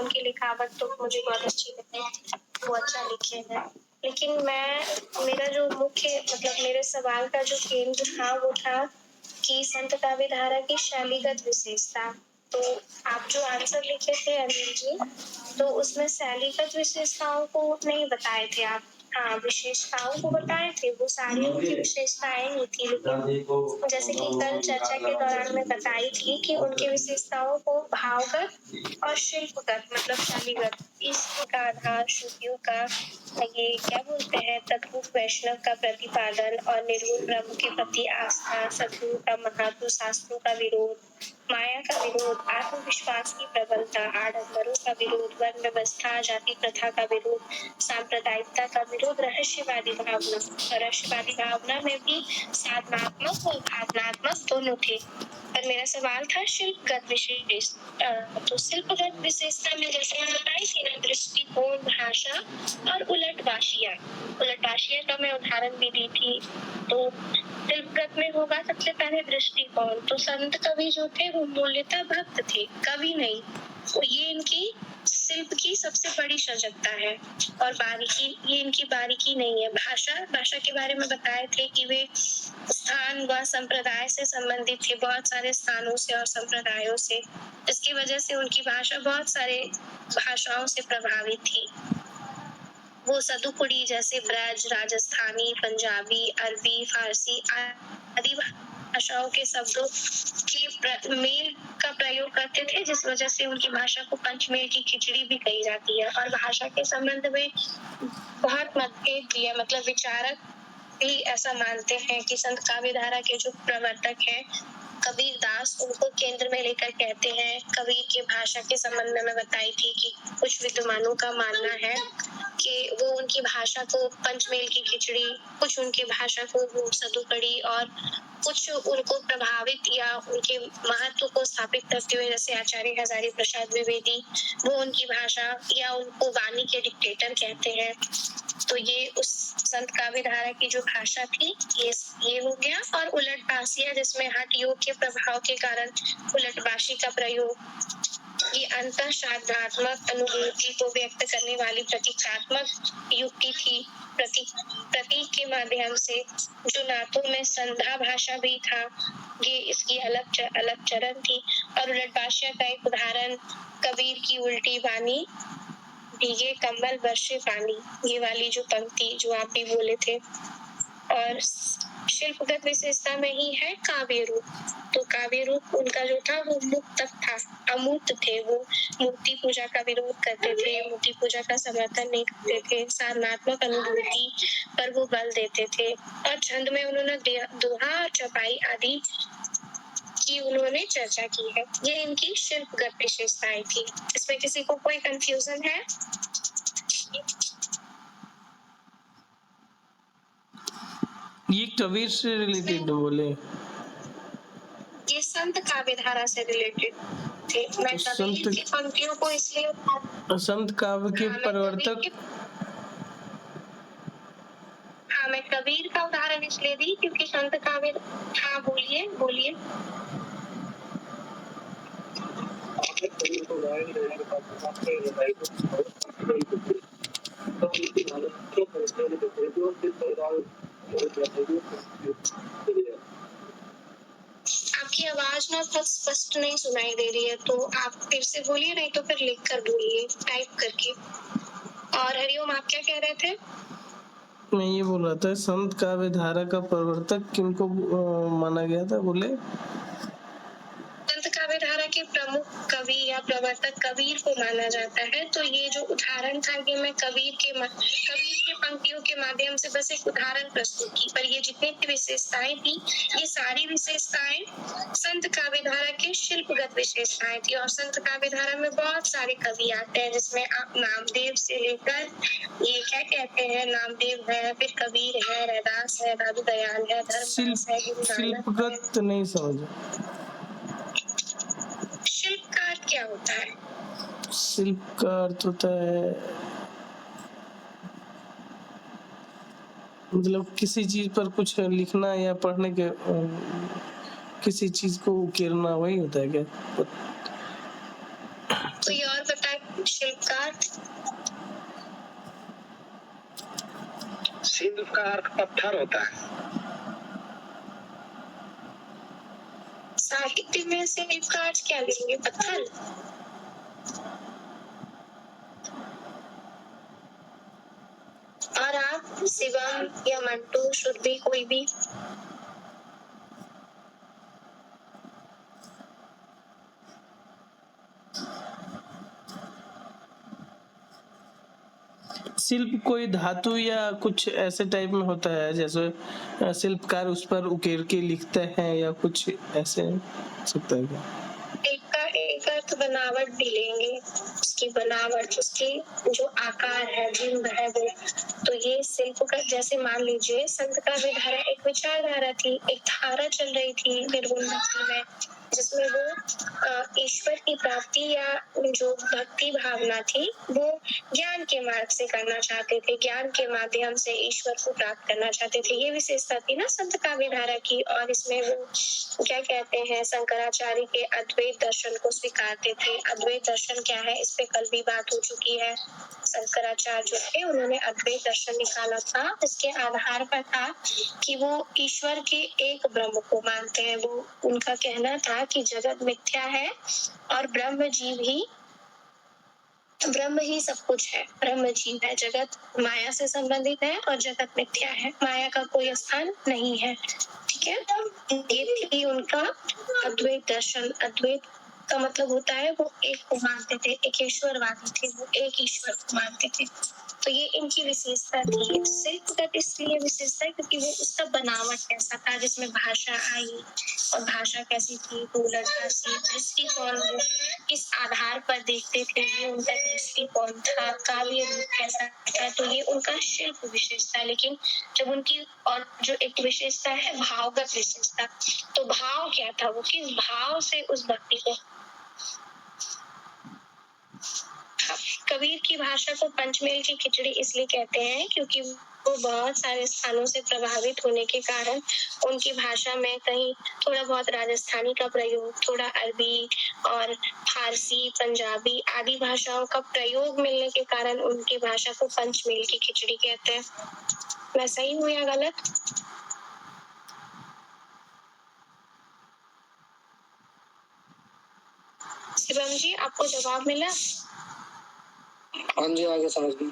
उनकी लिखावट तो मुझे बहुत अच्छी लगी, वो अच्छा लिखे हैं। लेकिन मेरा जो मुख्य मतलब मेरे सवाल का जो केंद्र था वो था कि संत काव्यधारा की शैलीगत विशेषता। तो आप जो आंसर लिखे थे अनिल जी, तो उसमें शैलीगत विशेषताओं को नहीं बताए थे आप। हाँ, विशेषताओं को बताए थे, वो सारी उनकी विशेषताएं नहीं थी, लेकिन जैसे कि कल चर्चा के दौरान मैं बताई थी कि उनकी विशेषताओं को भावगत और शिल्पगत मतलब शैलीगत, इष्ट का आधार, श्रुतियों का ये क्या बोलते हैं, तत्व वैष्णव का प्रतिपादन और निर्गुण ब्रह्म के प्रति आस्था, सद्गुरु का महत्व, शास्त्रों का विरोध, माया का विरोध, आत्मविश्वास की प्रबलता, आडंबरों का विरोध, वर्ण व्यवस्था, जाति प्रथा का विरोध, सांप्रदायिकता का विरोध, रहस्यवादी भावना। और रहस्यवादी भावना में भी साधनात्मक और भावनात्मक दोनों थे। पर मेरा सवाल था शिल्पगत विशेषता। तो शिल्पगत विशेषता में जैसे मैं बताई थी ना, दृष्टिकोण, भाषा और उलटवाशियां। उलटवाशियां का मैं उदाहरण भी दी थी। तो शिल्पगत में होगा सबसे पहले दृष्टिकोण। तो संत कवि जो थे वो मूल्यतः भक्त थे, कवि नहीं। तो ये इनकी शिल्प की सबसे बड़ी सजगता है। और बारीकी, ये इनकी बारीकी नहीं है। भाषा के बारे में बताए थे कि वे स्थान व संप्रदाय से संबंधित थे, बहुत सारे स्थानों से और संप्रदायों से। इसकी वजह से उनकी भाषा बहुत सारे भाषाओं से प्रभावित थी। वो सदुकुड़ी जैसे ब्रज, राजस्थानी, पंजाबी, अरबी, फारसी आदि भाषाओं के शब्दों के मेल का प्रयोग करते थे, जिस वजह से उनकी भाषा को पंचमेल की खिचड़ी भी कही जाती है। और भाषा के संबंध में बहुत मतभेद भी है, मतलब विचारक भी ऐसा मानते हैं कि संत काव्यधारा के जो प्रवर्तक हैं कबीर दास, उनको केंद्र में लेकर कहते हैं। कबीर की भाषा के संबंध में मैं बताई थी कि कुछ विद्वानों का मानना है कि वो उनकी भाषा को पंचमेल की खिचड़ी, कुछ उनकी भाषा को सदुकड़ी और कुछ उनको प्रभावित या उनके महत्व को स्थापित करते हुए, जैसे आचार्य हजारी प्रसाद द्विवेदी, वो उनकी भाषा या उनको वाणी के डिक्टेटर कहते हैं। तो ये उस संत काव्यधारा की जो भाषा थी ये हो गया। और उलटवासियां, जिसमें हठ योग के प्रभाव के कारण उलटवासी का प्रयोग, ये अंतः साधनात्मक अनुभूति को व्यक्त करने वाली प्रतीकात्मक युक्ति थी। प्रतीक के माध्यम से, जो नातों में संधा भाषा भी था, ये इसकी अलग चरण थी। और उलटवासियां का एक उदाहरण कबीर की उल्टी वाणी, भीगे कंबल बरसे पानी, ये वाली जो पंक्ति जो आप भी बोले थे। और शिल्पगत विशेषता में ही है काव्य रूप। तो काव्य रूप उनका जो था वो मुक्त था, अमूर्त थे। वो मूर्ति पूजा का विरोध करते थे, मूर्ति पूजा का समर्थन नहीं करते थे, साधनात्मक अनुभूति पर वो बल देते थे। और छंद में उन्होंने दोहा और चौपाई आदि की उन्होंने चर्चा की है। ये इनकी शिल्पगत विशेषताएं थी। इसमें किसी को कोई कंफ्यूजन है? ये कबीर से रिलेटेड बोले, ये संत काव्यधारा से रिलेटेड थे। मैं कबीर की पंक्तियों को इसलिए संत काव्य के प्रवर्तक, हाँ, मैं कबीर का उदाहरण इसलिए दी क्योंकि संत काव्य। हाँ, बोलिए। आपकी आवाज ना बहुत स्पष्ट नहीं सुनाई दे रही है, तो आप फिर से बोलिए, नहीं तो फिर लिख कर बोलिए, टाइप करके। और हरिओम, आप क्या कह रहे थे? मैं ये बोल रहा था संत काव्यधारा का प्रवर्तक किनको माना गया था, बोले? संत काव्यधारा के प्रमुख कवि या प्रवर्तक कबीर को माना जाता है। तो ये जो उदाहरण था, ये मैं कबीर के पंक्तियों के माध्यम से बस एक उदाहरण प्रस्तुत की। पर ये जितनी भी विशेषताएं थी, ये सारी विशेषताएं संत काव्यधारा के शिल्पगत विशेषताएं थी। और संत काव्यधारा में बहुत सारे कवि आते हैं, जिसमें आप नामदेव से लेकर ये क्या कहते हैं, नामदेव है, फिर कबीर है, रैदास है, दादू दयाल है, धर्मदास है, शिल्पगत नहीं समझ। शिल्प का अर्थ क्या होता है? शिल्प का अर्थ होता है मतलब किसी चीज पर कुछ लिखना या पढ़ने के, किसी चीज को उकेरना, वही होता है क्या? कोई और शिल्पकार। शिल्प का अर्थ पत्थर होता है। साहित्य में शिल्प का अर्थ क्या लेंगे? पत्थर। और आप शिवम या मंटू, शुड भी, कोई भी? शिल्प कोई धातु या कुछ ऐसे टाइप में होता है, जैसे शिल्पकार उस पर उकेर के लिखते हैं या कुछ ऐसे सकता है क्या? एक अर्थ बनावट भी लेंगे, उसकी बनावट, उसकी जो आकार है, बिंब है वो। तो ये शिल्प का, जैसे मान लीजिए संत का विधारा एक विचारधारा थी, एक धारा चल रही थी निर्गुण भक्ति में, जिसमें वो ईश्वर की प्राप्ति या जो भक्ति भावना थी वो ज्ञान के मार्ग से करना चाहते थे, ज्ञान के माध्यम से ईश्वर को प्राप्त करना चाहते थे। ये विशेषता थी ना संत का विधारा की। और इसमें वो क्या कहते हैं, शंकराचार्य के अद्वैत दर्शन को स्वीकारते थे। अद्वैत दर्शन क्या है, इस पे कल भी बात हो चुकी है। शंकराचार्य जो थे उन्होंने अद्वैत दर्शन निकाला था, इसके आधार पर था कि वो ईश्वर के एक ब्रह्म को मानते हैं। वो उनका कहना था कि जगत मिथ्या है और ब्रह्म ही सब कुछ है। ब्रह्म जीव है, जगत माया से संबंधित है और जगत मिथ्या है, माया का कोई स्थान नहीं है। ठीक है, ये थी उनका अद्वैत दर्शन। अद्वैत का मतलब होता है वो एक को मानते थे, एक ईश्वरवादी थे, वो एक ईश्वर को मानते थे। तो ये इनकी विशेषता थी। शिल्प का इसलिए विशेषता है क्योंकि वो उसका बनावट कैसा था, जिसमें भाषा आई, और भाषा कैसी थी, बोलत भाषी, दृष्टिकोण वो किस आधार पर देखते थे, ये उनका दृष्टिकोण था, काव्य रूप कैसा था, तो ये उनका शिल्प विशेषता है। लेकिन जब उनकी और जो एक विशेषता है भावगत विशेषता, तो भाव क्या था, वो किस भाव से उस भक्ति को, कबीर की भाषा को पंचमेल की खिचड़ी इसलिए कहते हैं क्योंकि वो बहुत सारे स्थानों से प्रभावित होने के कारण उनकी भाषा में कहीं थोड़ा बहुत राजस्थानी का प्रयोग, थोड़ा अरबी और फारसी, पंजाबी आदि भाषाओं का प्रयोग मिलने के कारण उनकी भाषा को पंचमेल की खिचड़ी कहते हैं। मैं सही हूँ या गलत? शिवम जी, आपको जवाब मिला? हाँ जी, आगे समझ गई।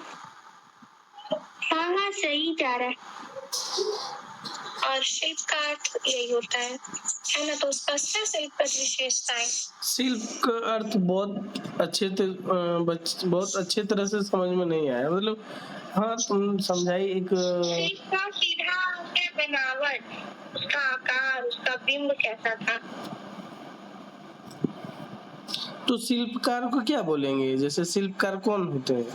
हाँ, सही जा रहा है। और शिल्प का अर्थ यही होता है ना? तो स्पष्ट है शिल्प का विशेषताएं। शिल्प का अर्थ बहुत अच्छे तरह से समझ में नहीं आया, मतलब हाँ तुम समझाई। एक शिल्प का सीधा है बनावट, उसका आकार, उसका बिंब कैसा था। तो शिल्पकार को क्या बोलेंगे, जैसे शिल्पकार कौन होते हैं?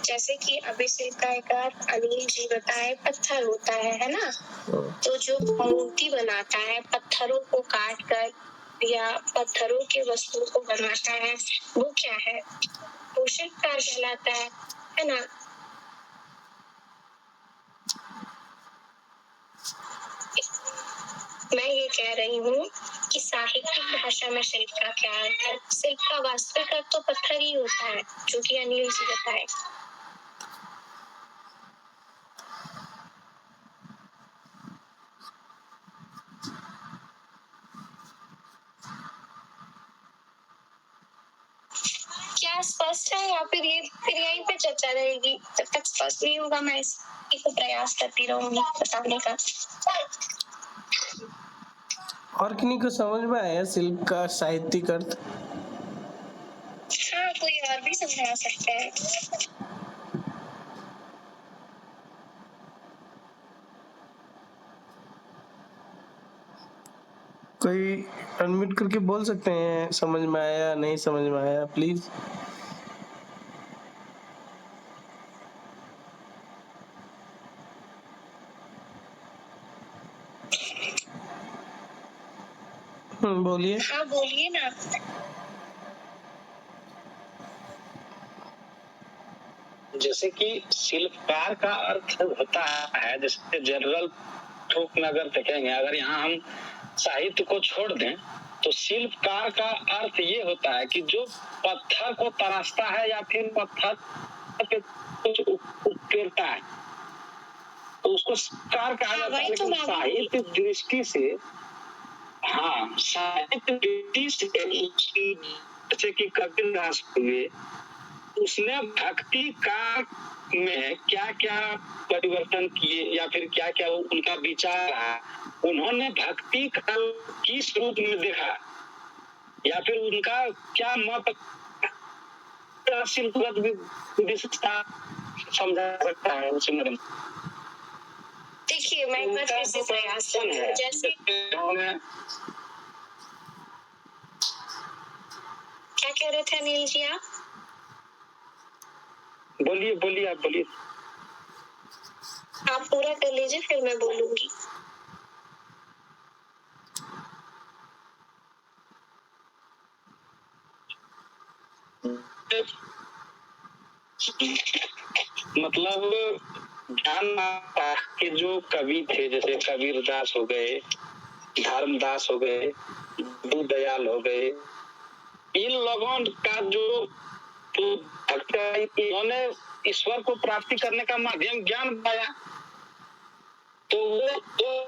जैसे कि अभी शिल्पकार अनिल जी बताए, पत्थर होता है ना? तो जो मूर्ति बनाता है पत्थरों को काट कर या पत्थरों के वस्तुओं को बनाता है, वो क्या है, वो शिल्पकार कहलाता है ना? मैं ये कह रही हूँ कि साहित्यिक भाषा में शिल्प का क्या अर्थ है। शिल्प का वास्तविक अर्थ तो पत्थर ही होता है, जो कि अनिल जी बताए। क्या स्पष्ट है या फिर यहीं पे चर्चा रहेगी? जब तक स्पष्ट नहीं होगा मैं इसी को प्रयास करती रहूंगी बताने का। और किन्हीं को समझ में आया शिल्प का साहित्यिक अर्थ? हाँ, कोई और भी समझा सकता है। कोई अनम्यूट करके बोल सकते हैं, समझ में आया नहीं समझ में आया, प्लीज। बोलिए। हाँ, बोलिए ना। जैसे कि शिल्पकार का अर्थ होता है, जैसे जनरल थोक में अगर देखेंगे, अगर यहाँ हम साहित्य को छोड़ दें तो शिल्पकार का अर्थ ये होता है कि जो पत्थर को तराशता है या फिर पत्थर पे कुछ उकेरता है तो उसको शिल्पकार कहा जाता है। लेकिन साहित्य दृष्टि से, हाँ, साहित्य दृष्टि से जैसे कि कबीरदास हुए, उसने भक्ति का में क्या क्या परिवर्तन किए या फिर क्या क्या उनका विचार रहा, उन्होंने भक्ति का किस रूप में देखा या फिर उनका क्या मत शिल्पगत विशेषता समझा सकता है उस में। देखिए मैं एक बार फिर से प्रयास करूंगी, जैसे क्या कह रहे थे अनिल जी आप? बोलिए बोलिए, आप बोलिए। आप पूरा कर लीजिए फिर मैं बोलूंगी। मतलब ज्ञान माता के जो कवि थे, जैसे कबीरदास हो गए, धर्मदास हो गए, दयाल हो गए, इन लोगों का जो इन्होंने ईश्वर को प्राप्ति करने का माध्यम ज्ञान पाया, तो वो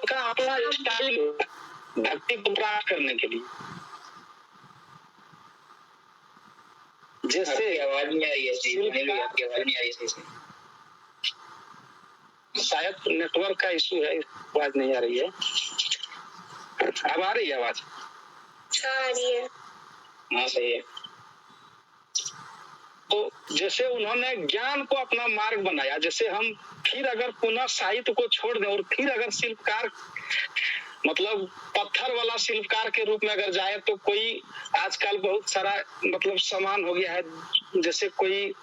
का अपना स्टाइल भक्ति को प्राप्त करने के लिए। जैसे आवाज नहीं आ रही है, आपकी आवाज नहीं आ रही है, शायद नेटवर्क का इशू है, आवाज नहीं आ रही है। अब आ रही है आवाज? आ रही है। हाँ सही है। तो जैसे उन्होंने ज्ञान को अपना मार्ग बनाया, जैसे हम फिर अगर पुनः साहित्य को छोड़ दें और फिर अगर शिल्पकार मतलब पत्थर वाला शिल्पकार के रूप में अगर जाए, तो कोई आजकल बहुत सारा मतलब सामान हो गया है, जैसे कोई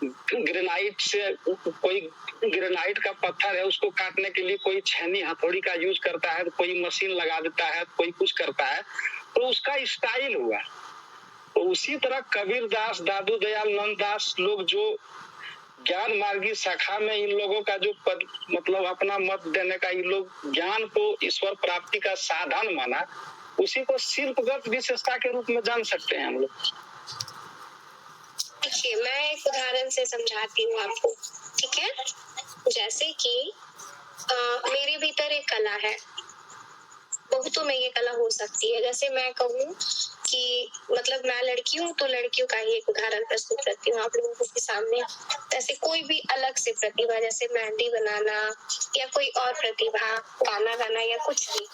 ग्रेनाइट से, कोई ग्रेनाइट का पत्थर है, उसको काटने के लिए कोई छेनी हथौड़ी का यूज करता है, कोई मशीन लगा देता है, कोई कुछ करता है, तो उसका स्टाइल हुआ। तो उसी तरह कबीरदास, दादू दयाल, नंददास लोग जो ज्ञान मार्गी शाखा में इन लोगों का जो पद मतलब अपना मत देने का, इन लोग ज्ञान को ईश्वर प्राप्ति का साधन माना, उसी को शिल्पगत विशेषता के रूप में जान सकते हैं हम लोग। देखिए मैं एक उदाहरण से समझाती हूँ आपको, ठीक है? जैसे कि मेरे भीतर एक कला है, बहुतों में ये कला हो सकती है। जैसे मैं कहूँ कि मतलब मैं लड़की हूँ तो लड़कियों का ही एक उदाहरण प्रस्तुत करती हूँ आप लोगों के सामने। जैसे कोई भी अलग से प्रतिभा, जैसे मेहंदी बनाना या कोई और प्रतिभा, गाना गाना या कुछ भी,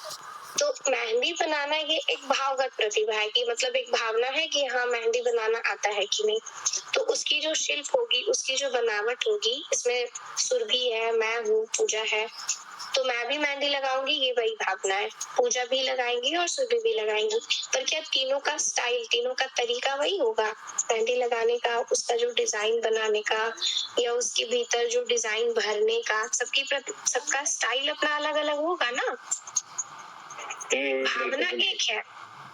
तो मेहंदी बनाना ये एक भावगत प्रतिभा है कि मतलब एक भावना है कि हाँ मेहंदी बनाना आता है कि नहीं। तो उसकी जो शिल्प होगी, उसकी जो बनावट होगी, इसमें सुरभि है, मैं हूँ, पूजा है, तो मैं भी मेहंदी लगाऊंगी, ये वही भावना है। पूजा भी लगाएंगी और सुरभि भी लगाएंगी, पर क्या तीनों का स्टाइल, तीनों का तरीका वही होगा? मेहंदी लगाने का, उसका जो डिजाइन बनाने का या उसके भीतर जो डिजाइन भरने का, सबका स्टाइल अपना अलग अलग होगा ना। भावना एक है,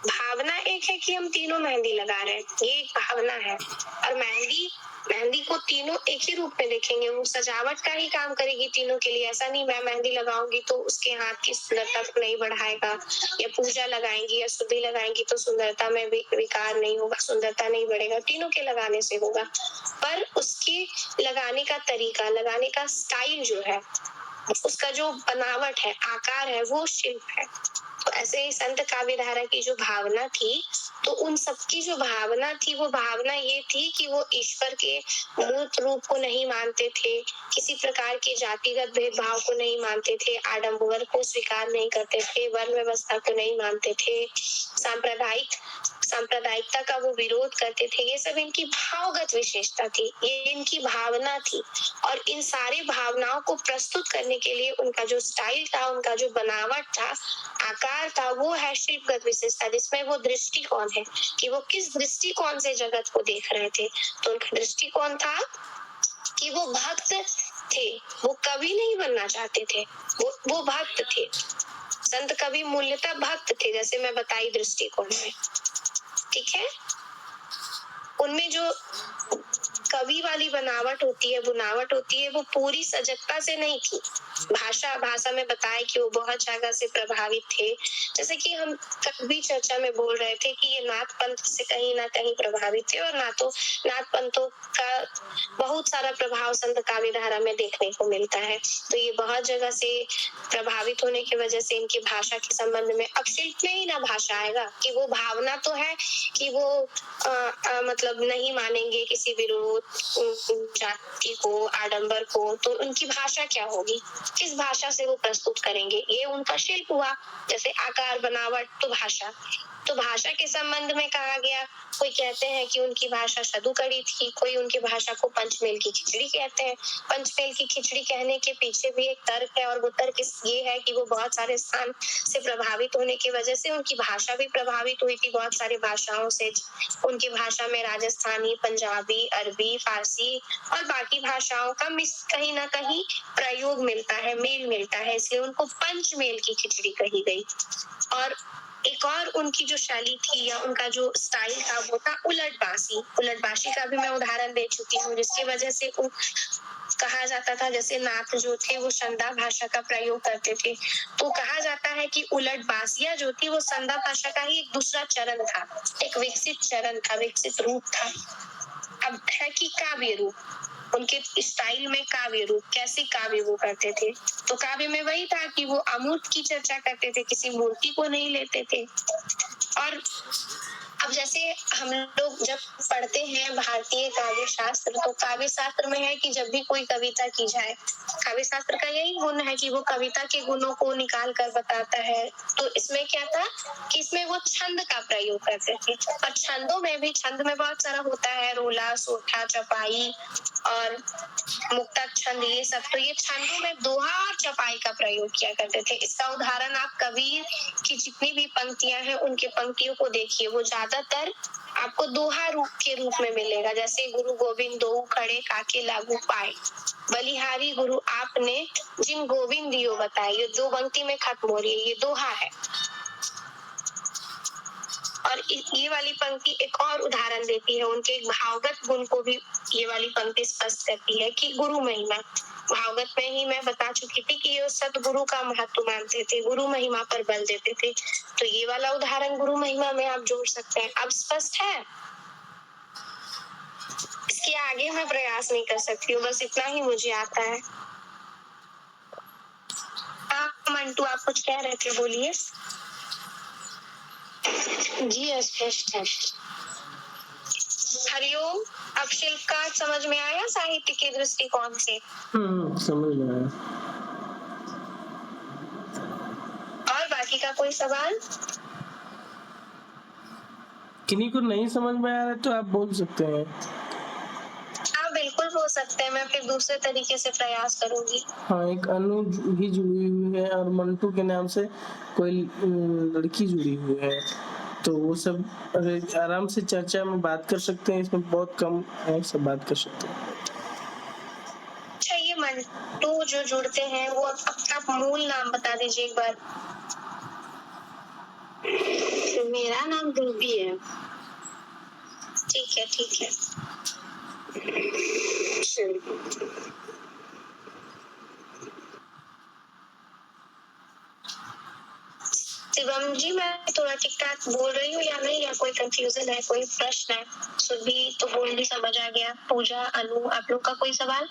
भावना एक है कि हम तीनों मेहंदी लगा रहे हैं, ये एक भावना है। और मेहंदी को तीनों एक ही रूप में देखेंगे, वो सजावट का ही काम करेगी तीनों के लिए। ऐसा नहीं मैं मेहंदी लगाऊंगी तो उसके हाथ की सुंदरता को नहीं बढ़ाएगा, या पूजा लगाएंगी या सुधि लगाएंगी तो सुंदरता में विकार नहीं होगा, सुंदरता नहीं बढ़ेगा, तीनों के लगाने से होगा। पर उसके लगाने का तरीका, लगाने का स्टाइल जो है, उसका जो बनावट है, आकार है, वो शिल्प है। तो ऐसे ही संत काव्यधारा की जो भावना थी, तो उन सबकी जो भावना थी, वो भावना ये थी कि वो ईश्वर के मूर्त रूप को नहीं मानते थे, किसी प्रकार के जातिगत भेदभाव को नहीं मानते थे, आडंबर को स्वीकार नहीं करते थे, वर्ण व्यवस्था को नहीं मानते थे, सांप्रदायिकता का वो विरोध करते थे। ये सब इनकी भावगत विशेषता थी, ये इनकी भावना थी। और इन सारी भावनाओं को प्रस्तुत करने के लिए उनका जो स्टाइल था, उनका जो बनावट था, आकार था, वो है शिल्पगत विशेषता, जिसमें वो दृष्टिकोण है कि वो किस दृष्टिकोण से जगत को देख रहे थे। तो उनका दृष्टिकोण था कि वो भक्त थे, वो कवि नहीं बनना चाहते थे, वो भक्त थे। संत कवि मूल्यतः भक्त थे, जैसे मैं बताई दृष्टिकोण में, ठीक है? उनमें जो कवि वाली बनावट होती है, बुनावट होती है, वो पूरी सजगता से नहीं थी। भाषा में बताया कि वो बहुत जगह से प्रभावित थे, जैसे कि हम कभी चर्चा में बोल रहे थे कि ये नाथ पंथ से कहीं ना कहीं प्रभावित थे और नाथ पंथों का बहुत सारा प्रभाव संत काव्य धारा में देखने को मिलता है। तो ये बहुत जगह से प्रभावित होने की वजह से इनकी भाषा के संबंध में, अब शिल्प में ही ना भाषा आएगा कि वो भावना तो है कि वो मतलब नहीं मानेंगे किसी विरोध जाति को, आडंबर को, तो उनकी भाषा क्या होगी, किस भाषा से वो प्रस्तुत करेंगे, ये उनका शिल्प हुआ। जैसे आकार, बनावट, तो भाषा के संबंध में कहा गया। कोई कहते हैं कि उनकी भाषा सदुकड़ी थी, कोई उनकी भाषा को पंचमेल की खिचड़ी कहते हैं। पंचमेल की खिचड़ी कहने के पीछे भी एक तर्क है और वो तर्क ये है कि वो बहुत सारे स्थान से प्रभावित होने की वजह से उनकी भाषा भी प्रभावित हुई थी बहुत सारी भाषाओं से। उनकी भाषा में राजस्थानी, पंजाबी, अरबी, फारसी और बाकी भाषाओं का कहीं ना कहीं प्रयोग मिलता है, मेल मिलता है, इसलिए उनको पंचमेल की खिचड़ी कही गई। और एक और उनकी जो शैली थी या उनका जो स्टाइल था वो था उलटबाशी का भी मैं उदाहरण दे चुकी हूँ, जिसकी वजह से कहा जाता था, जैसे नाथ जो थे वो संदा भाषा का प्रयोग करते थे, तो कहा जाता है कि उलटबासिया जो थी वो संदा भाषा का ही एक दूसरा चरण था, एक विकसित चरण था, विकसित रूप था। अब है कि काव्य रूप, उनके स्टाइल में काव्य रूप, कैसे काव्य वो करते थे, तो काव्य में वही था कि वो अमूर्त की चर्चा करते थे, किसी मूर्ति को नहीं लेते थे। और अब जैसे हम लोग जब पढ़ते हैं भारतीय काव्य शास्त्र, तो काव्य शास्त्र में है कि जब भी कोई कविता की जाए, काव्य शास्त्र का यही गुण है कि वो कविता के गुणों को निकाल कर बताता है। तो इसमें क्या था कि इसमें वो छंद का प्रयोग करते थे, और छंदों में भी, छंद में बहुत सारा होता है, रोला, सोठा, चपाई और मुक्तक छंद, ये सब। तो ये छंदों में दोहा और चपाई का प्रयोग किया करते थे। इसका उदाहरण आप कबीर की जितनी भी पंक्तियां हैं उनके पंक्तियों को देखिए, वो ज्यादातर आपको दोहा के रूप में मिलेगा। जैसे गुरु गोविंद दो खड़े काके लागू पाए, बलिहारी गुरु आपने जिन गोविंद दियो बताए, ये दो पंक्ति में खत्म हो रही है, ये दोहा है। और ये वाली पंक्ति एक और उदाहरण देती है, उनके एक भावगत गुण को भी ये वाली पंक्ति स्पष्ट करती है कि गुरु महिमा, भावगत में ही मैं बता चुकी थी कि ये सतगुरु का महत्व मानते थे, गुरु महिमा पर बल देते थे, तो ये वाला उदाहरण गुरु महिमा में आप जोड़ सकते हैं। अब स्पष्ट है, इसके आगे मैं प्रयास नहीं कर सकती हूँ, बस इतना ही मुझे आता है। मंटू, आप कुछ कह रहे थे, बोलिए। जी स्पष्ट है। हरिओम। अब शिल्पकार समझ में आया साहित्य के दृष्टिकोण से? समझ में आया। और बाकी का कोई सवाल? किन्हीं को नहीं समझ में आ रहा तो आप बोल सकते हैं। हाँ बिल्कुल हो सकते हैं, मैं फिर दूसरे तरीके से प्रयास करूंगी। हाँ, एक अनु भी जुड़ी हुई है और मंटू के नाम से कोई लड़की जुड़ी हुई है, तो वो सब आराम से चर्चा में बात कर सकते हैं, इसमें बहुत कम है, सब बात कर सकते हैं। अच्छा, ये मंटू जो जुड़ते हैं वो अपना मूल नाम बता दीजिए एक बार। मेरा नाम रूबी है। ठीक है, ठीक है। शिवम जी, मैं थोड़ा ठीक ठाक बोल रही हूँ या नहीं, या कोई कंफ्यूजन है, कोई प्रश्न है? सुबह तो बोल समझ आ गया। पूजा, अनु, आप लोग का कोई सवाल?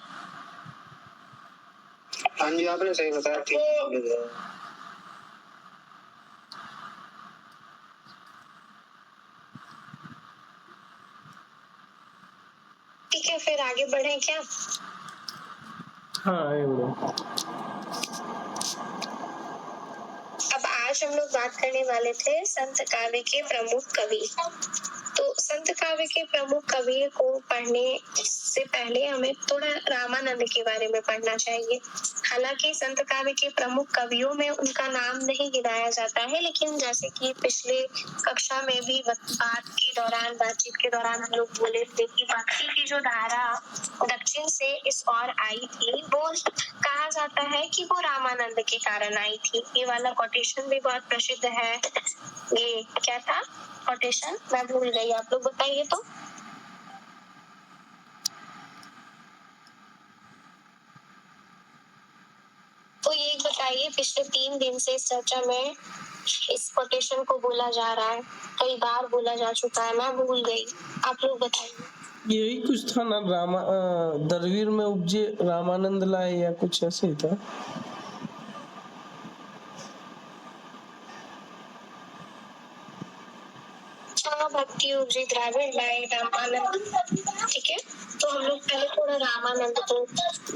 हाँ जी, आपने सही बताया। ठीक है, फिर आगे बढ़े क्या? हाँ, अब आज हम लोग बात करने वाले थे संत काव्य के प्रमुख कवि। तो संत काव्य के प्रमुख कवि को पढ़ने से पहले हमें थोड़ा रामानंद के बारे में पढ़ना चाहिए। हालांकि संत काव्य के प्रमुख कवियों में उनका नाम नहीं गिनाया जाता है, लेकिन जैसे कि पिछले कक्षा में भी बातचीत के दौरान हम लोग बोले थे कि भक्ति की जो धारा दक्षिण से इस ओर आई थी, वो कहा जाता है कि वो रामानंद के कारण आई थी। ये वाला कोटेशन भी बहुत प्रसिद्ध है। ये क्या था कोटेशन, मैं भूल गई, आप लोग बताइए। तो ये बताइए ये पिछले 3 दिन से इस चर्चा में इस कोटेशन को बोला जा रहा है, कई बार बोला जा चुका है, मैं भूल गई, आप लोग बताइए। यही कुछ था ना, दरवीर में उपजे रामानंद लाए या कुछ ऐसे ही था। भक्ति उपजी द्राविड़ लाए रामानंद। ठीक है, तो हम लोग पहले थोड़ा रामानंद को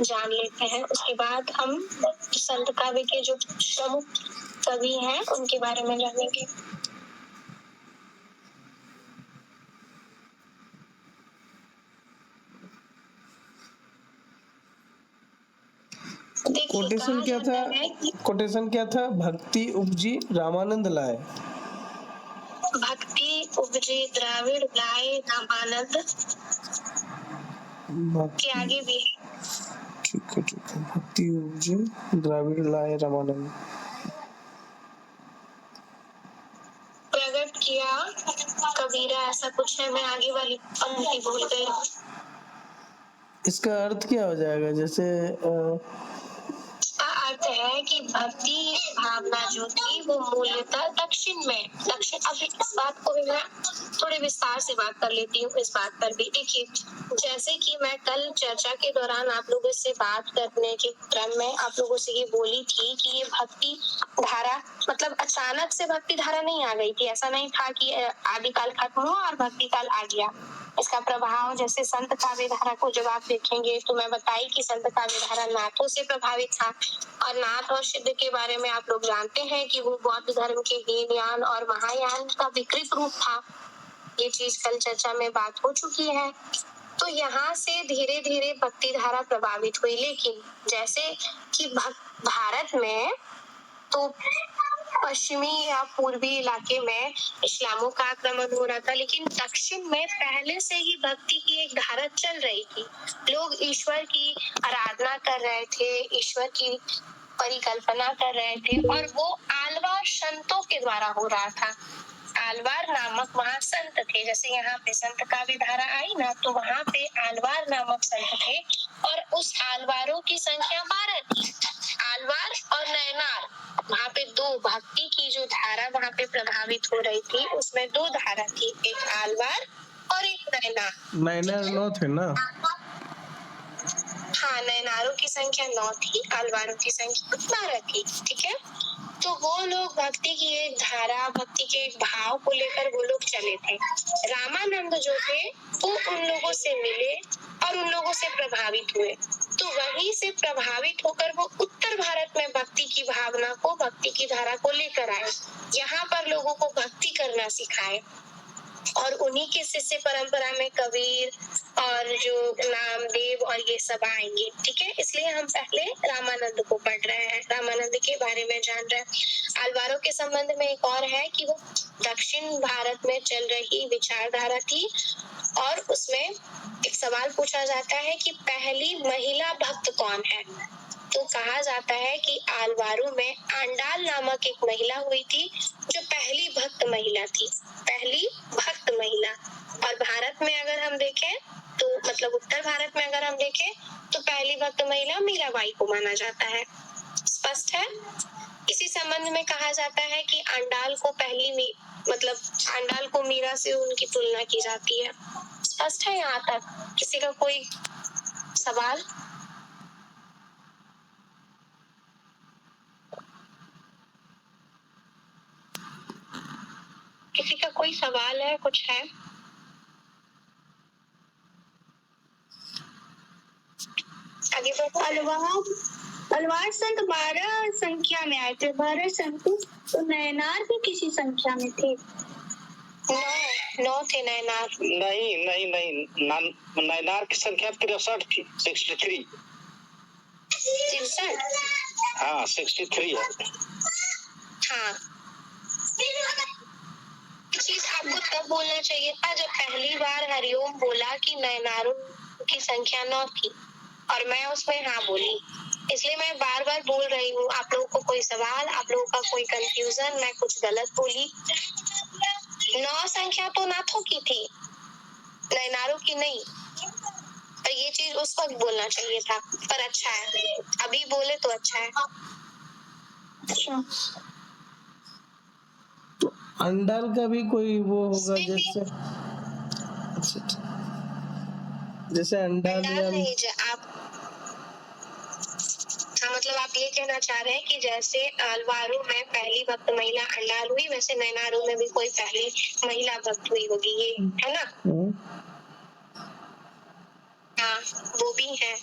जान लेते हैं, उसके बाद हम संत काव्य के जो प्रमुख कवि हैं उनके बारे में जानेंगे। कोटेशन क्या था? कोटेशन क्या था? भक्ति उपजी रामानंद लाए। भक्ति उपजी द्राविड़ लाए रामानंद के आगे भी है। ठीक है, भक्ति उपजी द्राविड़ लाए रामानंद। प्रकट किया कबीरा, ऐसा कुछ है, मैं आगे वाली पंक्ति भूल गई। इसका अर्थ क्या हो जाएगा? जैसे अर्थ है कि भक्ति भावना जो थी वो मूलतः दक्षिण अभी इस बात को भी मैं थोड़े विस्तार से बात कर लेती हूँ। इस बात पर भी देखिए, जैसे कि मैं कल चर्चा के दौरान आप लोगों से बात करने के क्रम में आप लोगों से ये बोली थी कि ये भक्ति धारा मतलब अचानक से भक्ति धारा नहीं आ गई थी। ऐसा नहीं था कि आदिकाल खत्म हुआ और भक्ति काल आ गया। इसका प्रभाव जैसे संत काव्य धारा को जब आप देखेंगे तो मैं बताई कि संत काव्य धारा नाथों से प्रभावित था, और नाथ और सिद्ध के बारे में आप लोग जानते हैं कि वो बौद्ध धर्म के हीनयान और महायान का विकृत रूप था। ये चीज कल चर्चा में बात हो चुकी है। तो यहाँ से धीरे धीरे भक्ति धारा प्रभावित हुई, लेकिन जैसे कि भारत में तो पश्चिमी या पूर्वी इलाके में इस्लामों का आक्रमण हो रहा था, लेकिन दक्षिण में पहले से ही भक्ति की एक धारा चल रही थी। लोग ईश्वर की आराधना कर रहे थे, ईश्वर की परिकल्पना कर रहे थे, और वो आलवार संतों के द्वारा हो रहा था। आलवार नामक वहाँ संत थे, जैसे यहाँ पे संत काव्य धारा आई ना, तो वहाँ पे आलवार नामक संत थे, और उस आलवारों की संख्या 12 थी। आलवार और नैनार, वहाँ पे 2 भक्ति की जो धारा वहाँ पे प्रभावित हो रही थी, उसमें 2 धारा थी, एक आलवार और एक नैनार। नैनार 9 थे ना? हाँ, नैनारों की संख्या 9 थी, आलवारों की संख्या 12 थी। ठीक है, तो वो लोग भक्ति की एक धारा, भक्ति के एक भाव को लेकर वो लोग चले थे। रामानंद जो थे वो उन लोगों से मिले और उन लोगों से प्रभावित हुए, तो वहीं से प्रभावित होकर वो उत्तर भारत में भक्ति की भावना को, भक्ति की धारा को लेकर आए, यहाँ पर लोगों को भक्ति करना सिखाए, और उन्हीं के शिष्य परंपरा में कबीर और जो नामदेव और ये सब आएंगे। ठीक है, इसलिए हम पहले रामानंद को पढ़ रहे हैं, रामानंद के बारे में जान रहे हैं। आलवारों के संबंध में एक और है कि वो दक्षिण भारत में चल रही विचारधारा थी, और उसमें एक सवाल पूछा जाता है कि पहली महिला भक्त कौन है। तो कहा जाता है कि आलवारों में आंडाल नामक एक महिला हुई थी जो पहली भक्त महिला थी, पहली भक्त महिला। और भारत में अगर हम देखें तो मतलब उत्तर भारत में अगर हम देखें तो पहली भक्त महिला मीराबाई को माना जाता है। स्पष्ट है? इसी संबंध में कहा जाता है कि आंडाल को आंडाल को मीरा से उनकी तुलना की जाती है। स्पष्ट है यहाँ तक? किसी का कोई सवाल? किसी का कोई सवाल है, कुछ है? आगे बढ़ो। अलवार संत 12 संख्या में आए थे, 12 संत, तो नैनार भी किसी संख्या में थे? 9 थे नैनार। नहीं, नैनार की संख्या 63 थी, 63। 63? हाँ, 63 है। हाँ, चीज आपको तब बोलना चाहिए था जब पहली बार हरिओम बोला कि नैनारों की संख्या 9 थी, और मैं उसमें हाँ बोली, इसलिए मैं बार बार बोल रही हूँ। आप लोगों को कोई सवाल, आप लोगों का कोई कंफ्यूजन, मैं कुछ गलत बोली? 9 संख्या तो नाथों की थी, नैनारों की नहीं। पर ये चीज उस वक्त बोलना चाहिए था, पर अच्छा है, अभी बोले तो अच्छा है। अच्छा, तो अंडाल का भी कोई वो होगा इसमें भी जैसे, अच्छा, जैसे अंडाल अंडाल या नहीं आप, हाँ मतलब आप ये कहना चाह रहे हैं कि जैसे अलवारू में पहली भक्त महिला अंडाल हुई, वैसे नैनारू में भी कोई पहली महिला भक्त हुई होगी, ये है ना? हाँ, वो भी है।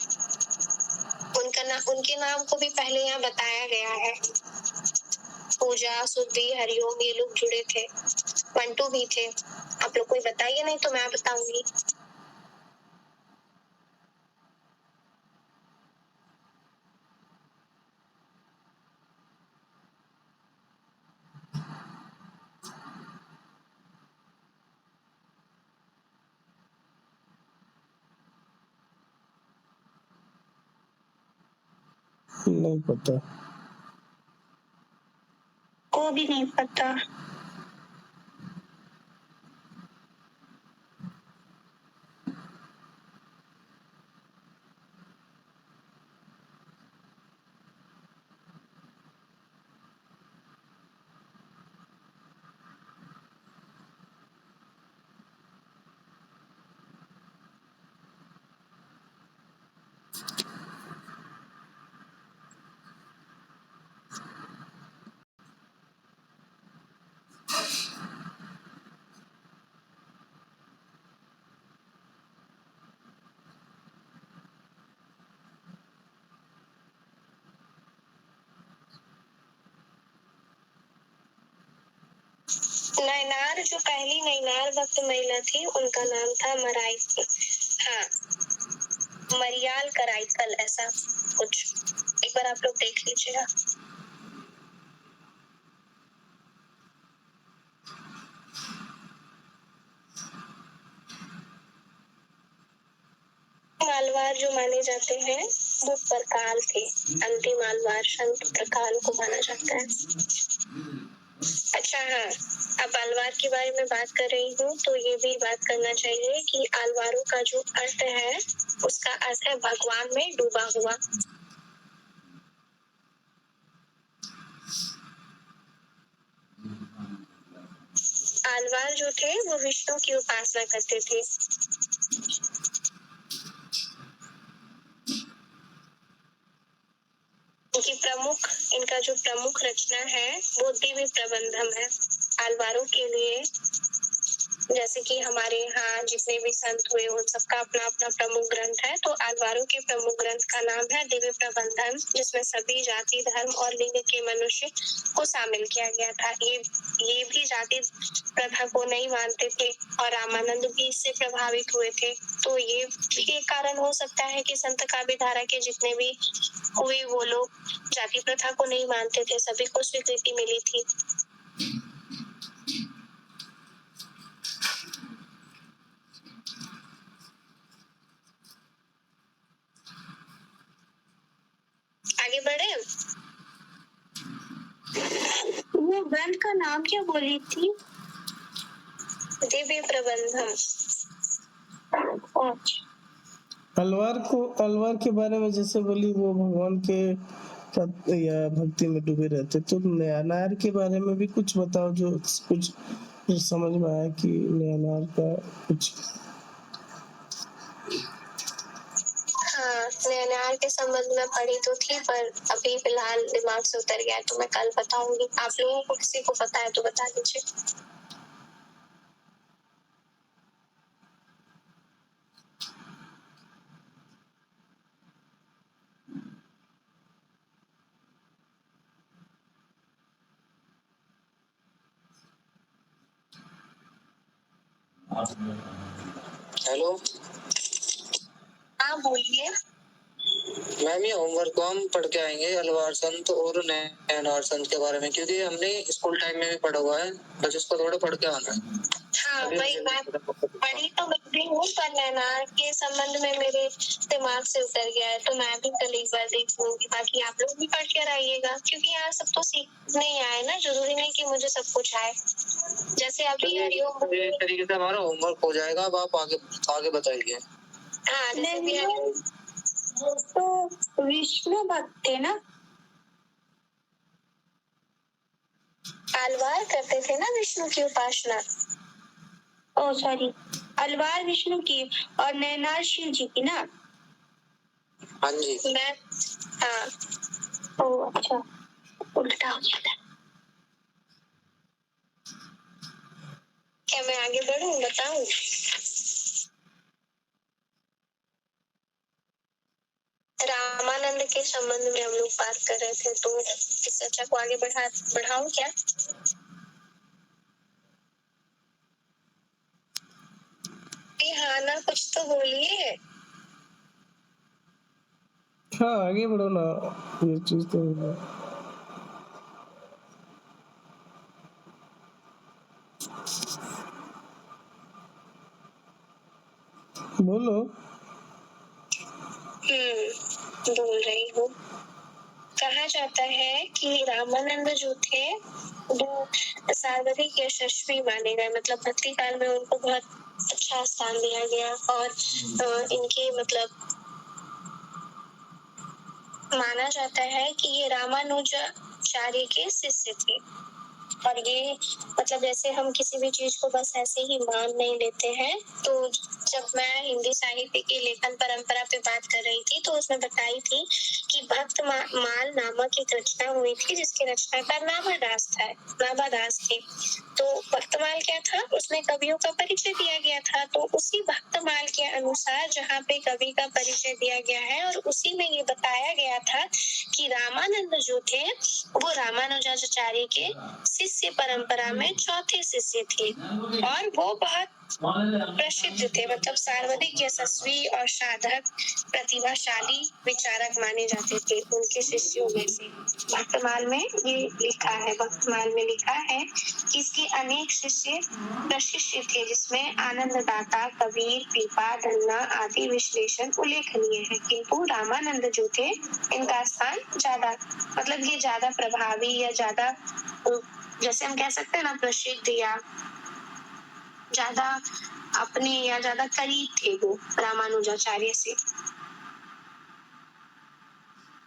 उनके नाम को भी पहले यहाँ बताया गया है। पूजा, सुधि, हरिओम ये लोग जुड़े थे। मंटू भी थे। आप लोग कोई बताइए, नहीं तो मैं बताऊंगी। नहीं पता, को भी नहीं पता। नैनार, जो पहली नैनार भक्त महिला थी, उनका नाम था मराई, हाँ, मरियाल कराइकल, ऐसा कुछ। एक बार आप लोग देख लीजिएगा। मालवार जो माने जाते हैं वो प्रकाल थे। अंतिम मालवार संत प्रकाल को माना जाता है। अच्छा, हाँ, अब अलवार के बारे में बात कर रही हूँ तो ये भी बात करना चाहिए कि अलवारों का जो अर्थ है, उसका अर्थ है भगवान में डूबा हुआ। आलवार जो थे वो विष्णु की उपासना करते थे। इनका जो प्रमुख रचना है वो दिव्य प्रबंधम है। आलवारों के लिए, जैसे कि हमारे यहाँ जितने भी संत हुए उन सबका अपना अपना प्रमुख ग्रंथ है, तो आलवारों के प्रमुख ग्रंथ का नाम है दिव्य प्रबंधन, जिसमें सभी जाति, धर्म और लिंग के मनुष्य को शामिल किया गया था। ये भी जाति प्रथा को नहीं मानते थे और रामानंद भी इससे प्रभावित हुए थे। तो ये भी एक कारण हो सकता है कि संत काव्यधारा के जितने भी हुए वो लोग जाति प्रथा को नहीं मानते थे, सभी को स्वीकृति मिली थी। आगे बढ़े। वो ग्रंथ का नाम क्या बोली थी? दिव्य प्रबंधम। अलवार के बारे में जैसे बोली वो भगवान के या भक्ति में डूबे रहते, तो नैनार के बारे में भी कुछ बताओ जो कुछ समझ में आया कि नैनार का कुछ। हाँ, नैनार के संबंध में पढ़ी तो थी, पर अभी फिलहाल दिमाग से उतर गया, तो मैं कल बताऊंगी। आप लोगों को किसी को पता है तो बता दीजिए। हेलो हाँ बोलिए। मैम, ये होमवर्क को हम पढ़ के आएंगे अलवार संत और नैनार संत के बारे में, क्योंकि हमने स्कूल टाइम में भी पढ़ा हुआ है, बस इसको थोड़ा पढ़ के आना है। हाँ, वही मैं पढ़ी तो मैं भी हूँ, पर नैनार के संबंध में मेरे दिमाग से उतर गया है, तो मैं भी कल एक बार देख लूंगी। बाकी आप लोग भी पढ़ कर आइएगा, क्योंकि यहाँ सब तो सीखने ही आए ना, जरूरी नहीं कि मुझे सब कुछ आए। जैसे अभी हरिओम तरीके से हमारा होमवर्क हो जाएगा। अब आप आगे बताइए। हाँ, जैसे भी हरिओम तो विष्णु भक्त थे ना? आलवार करते थे ना विष्णु की उपासना। ओ सॉरी, अलवार विष्णु की और नैनार शिव जी की ना। हाँ जी। मैं हाँ, ओ अच्छा, उल्टा हो गया था। क्या मैं आगे बढ़ूं, बताऊं? रामानंद के संबंध में हम लोग बात कर रहे थे, तो इस चर्चा को आगे बढ़ाऊं क्या? हाँ ना, कुछ तो बोलिए। हाँ आगे बढ़ो ना, ये चीज तो है। बोलो। बोल रही हूँ। कहा जाता है कि रामानंद जो थे वो सर्वाधिक यशस्वी माने गए, मतलब भक्ति काल में उनको बहुत अच्छा स्थान दिया गया, और इनके मतलब माना जाता है कि ये रामानुजाचार्य के शिष्य थे। और ये मतलब जैसे हम किसी भी चीज को बस ऐसे ही मान नहीं लेते हैं, तो जब मैं हिंदी साहित्य की लेखन परंपरा पे बात कर रही थी तो उसमें बताई थी कि भक्त माल नामक एक रचना हुई थी जिसके रचनाकार नाभादास था, नाभादास थे। तो भक्तमाल क्या था, उसमें कवियों का परिचय दिया गया था। तो उसी भक्तमाल के अनुसार जहाँ पे कवि का परिचय दिया गया है और उसी में ये बताया गया था कि रामानंद जो थे वो रामानुजाचार्य के शिष्य परंपरा में चौथे शिष्य थे, और वो बहुत प्रसिद्ध थे, मतलब सर्वाधिक यशस्वी और साधक प्रतिभाशाली विचारक माने जाते थे उनके शिष्यों में से। भक्तमाल में ये लिखा है, भक्तमाल में लिखा है कि इसके अनेक शिष्य प्रशिष्य थे, जिसमें आनंददाता, कबीर, पीपा, धन्ना आदि विश्लेषण उल्लेखनीय है, किंतु रामानंद जो थे इनका स्थान ज्यादा, मतलब ये ज्यादा प्रभावी या ज्यादा, जैसे हम कह सकते हैं ना, प्रसिद्ध या ज्यादा अपने या ज्यादा करीब थे वो रामानुजाचार्य से।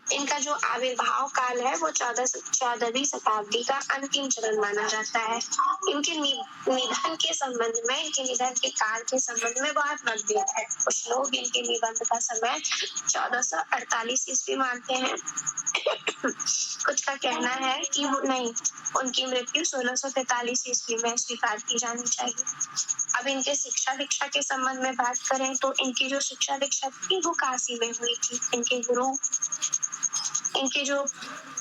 इनका जो आविर्भाव काल है वो 14वीं शताब्दी का अंतिम चरण माना जाता है। इनके निधन के संबंध में, इनके निधन के काल के संबंध में बहुत मतभेद है। कुछ लोग इनके निबंध का समय 1448 ईस्वी मानते हैं, कुछ का कहना है कि वो नहीं, उनकी मृत्यु 1643 ईस्वी में स्वीकार की जानी चाहिए। अब इनके शिक्षा दीक्षा के संबंध में बात करें तो इनकी जो शिक्षा दीक्षा थी वो काशी में हुई थी। इनके जो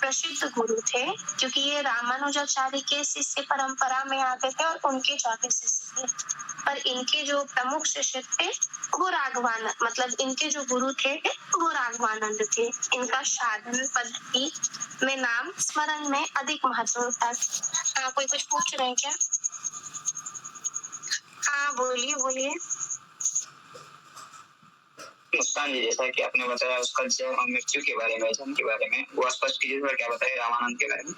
प्रसिद्ध गुरु थे, क्योंकि ये रामानुजाचार्य के शिष्य परंपरा में आते थे और उनके चौथे शिष्य थे, पर इनके जो प्रमुख शिष्य थे वो राघवानंद, मतलब इनके जो गुरु थे वो राघवानंद थे। इनका साधन पद्धति में नाम स्मरण में अधिक महत्व था। कोई कुछ पूछ रहे हैं क्या? हाँ बोलिए बोलिए। मुस्कान जी, जैसा कि आपने बताया उसका मृत्यु के बारे में, जन्म के बारे में, वो स्पष्ट कीजिए थोड़ा, क्या बताया रामानंद के बारे में?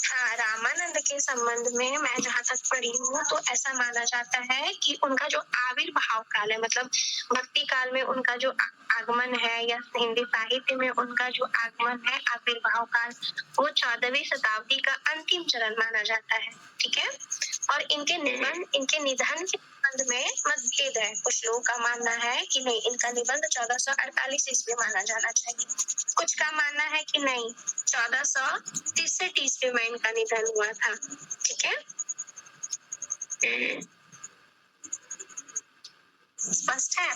हाँ, रामानंद के संबंध में मैं जहाँ तक पढ़ी हूँ तो ऐसा माना जाता है कि उनका जो आविर्भाव काल है, मतलब भक्ति काल में उनका जो आगमन है, या हिंदी साहित्य में उनका जो आगमन है, आविर्भाव काल, वो 14वीं शताब्दी का अंतिम चरण माना जाता है। ठीक है। और इनके निधन के संबंध में मतभेद है। कुछ लोगों का मानना है कि नहीं, इनका निबंध 1448 ईस्वी माना जाना चाहिए। कुछ का मानना है कि नहीं, 1463 ईस्वी में इनका निधन हुआ था। ठीक है, स्पष्ट है?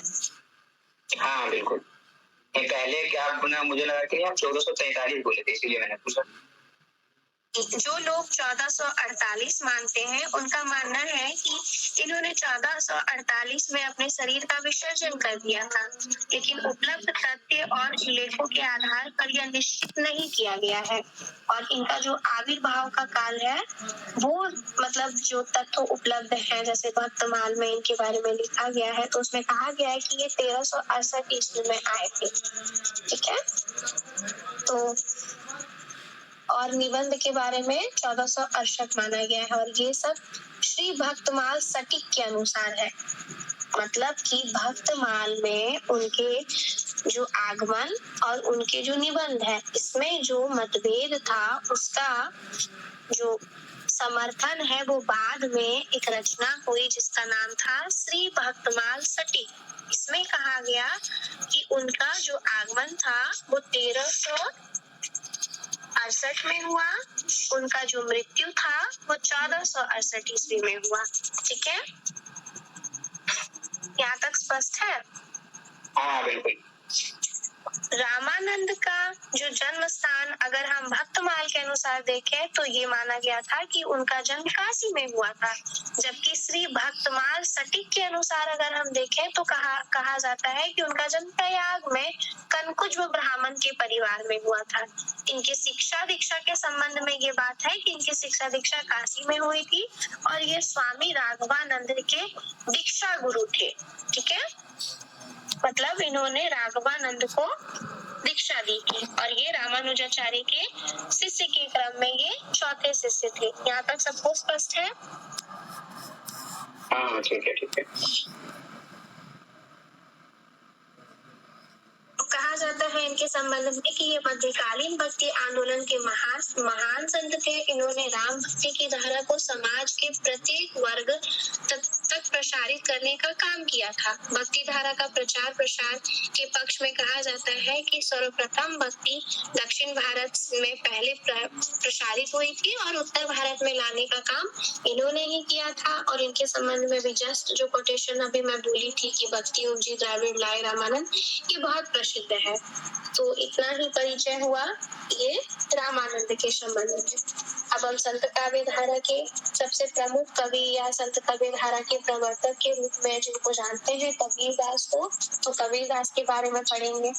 हाँ बिल्कुल। पहले क्या आपने, मुझे लगा कि आप 1443 बोले थे, इसलिए मैंने पूछा। जो लोग 1448 मानते हैं उनका मानना है कि इन्होंने 1448 में अपने शरीर का विसर्जन कर दिया था, लेकिन उपलब्ध तथ्य और लेखों के आधार पर यह निश्चित नहीं किया गया है। और इनका जो आविर्भाव का काल है वो, मतलब जो तथ्य उपलब्ध है, जैसे भक्तमाल में इनके बारे में लिखा गया है तो उसमें कहा गया है कि ये 1368 ईस्वी में आए थे। ठीक है, तो और निबंध के बारे में 1468 माना गया है, और ये सब श्री भक्तमाल सटीक के अनुसार है। मतलब कि भक्तमाल में उनके जो आगमन और उनके जो निबंध है, इसमें जो मतभेद था उसका जो समर्थन है वो बाद में एक रचना हुई जिसका नाम था श्री भक्तमाल सटी। इसमें कहा गया कि उनका जो आगमन था वो 1368 में हुआ, उनका जो मृत्यु था वो 1468 ईस्वी में हुआ। ठीक है, यहाँ तक स्पष्ट है? हाँ बिल्कुल। रामानंद का जो जन्म स्थान अगर हम भक्तमाल के अनुसार देखें तो ये माना गया था कि उनका जन्म काशी में हुआ था, जबकि श्री भक्तमाल सटीक के अनुसार अगर हम देखें तो कहा जाता है कि उनका जन्म प्रयाग में कनकुज ब्राह्मण के परिवार में हुआ था। इनकी शिक्षा दीक्षा के संबंध में ये बात है कि इनकी शिक्षा दीक्षा काशी में हुई थी और ये स्वामी राघवानंद के दीक्षा गुरु थे। ठीक है, मतलब इन्होंने राघवानंद को दीक्षा दी थी और ये रामानुजाचार्य के शिष्य के क्रम में ये चौथे शिष्य थे। यहाँ तक सबको स्पष्ट है? हाँ ठीक है ठीक है। कहा जाता है इनके संबंध में कि ये मध्यकालीन भक्ति आंदोलन के महान संत थे। इन्होंने राम भक्ति की धारा को समाज के प्रत्येक वर्ग तक प्रसारित करने का काम किया था। भक्ति धारा का प्रचार प्रसार के पक्ष में कहा जाता है कि सर्वप्रथम भक्ति दक्षिण भारत में पहले प्रसारित हुई थी और उत्तर भारत में लाने का काम इन्होंने ही किया था। और इनके संबंध में भी जस्ट जो कोटेशन अभी मैं बोली थी कि भक्ति ऊंची द्राविड़ लाए रामानंद, ये बहुत प्रसिद्ध है। तो इतना ही परिचय हुआ ये रामानंद के संबंध में। अब हम संत काव्य धारा के सबसे प्रमुख कवि या संत काव्य धारा के प्रवर्तक के रूप में जिनको जानते हैं कबीरदास को, तो कबीरदास के बारे में पढ़ेंगे।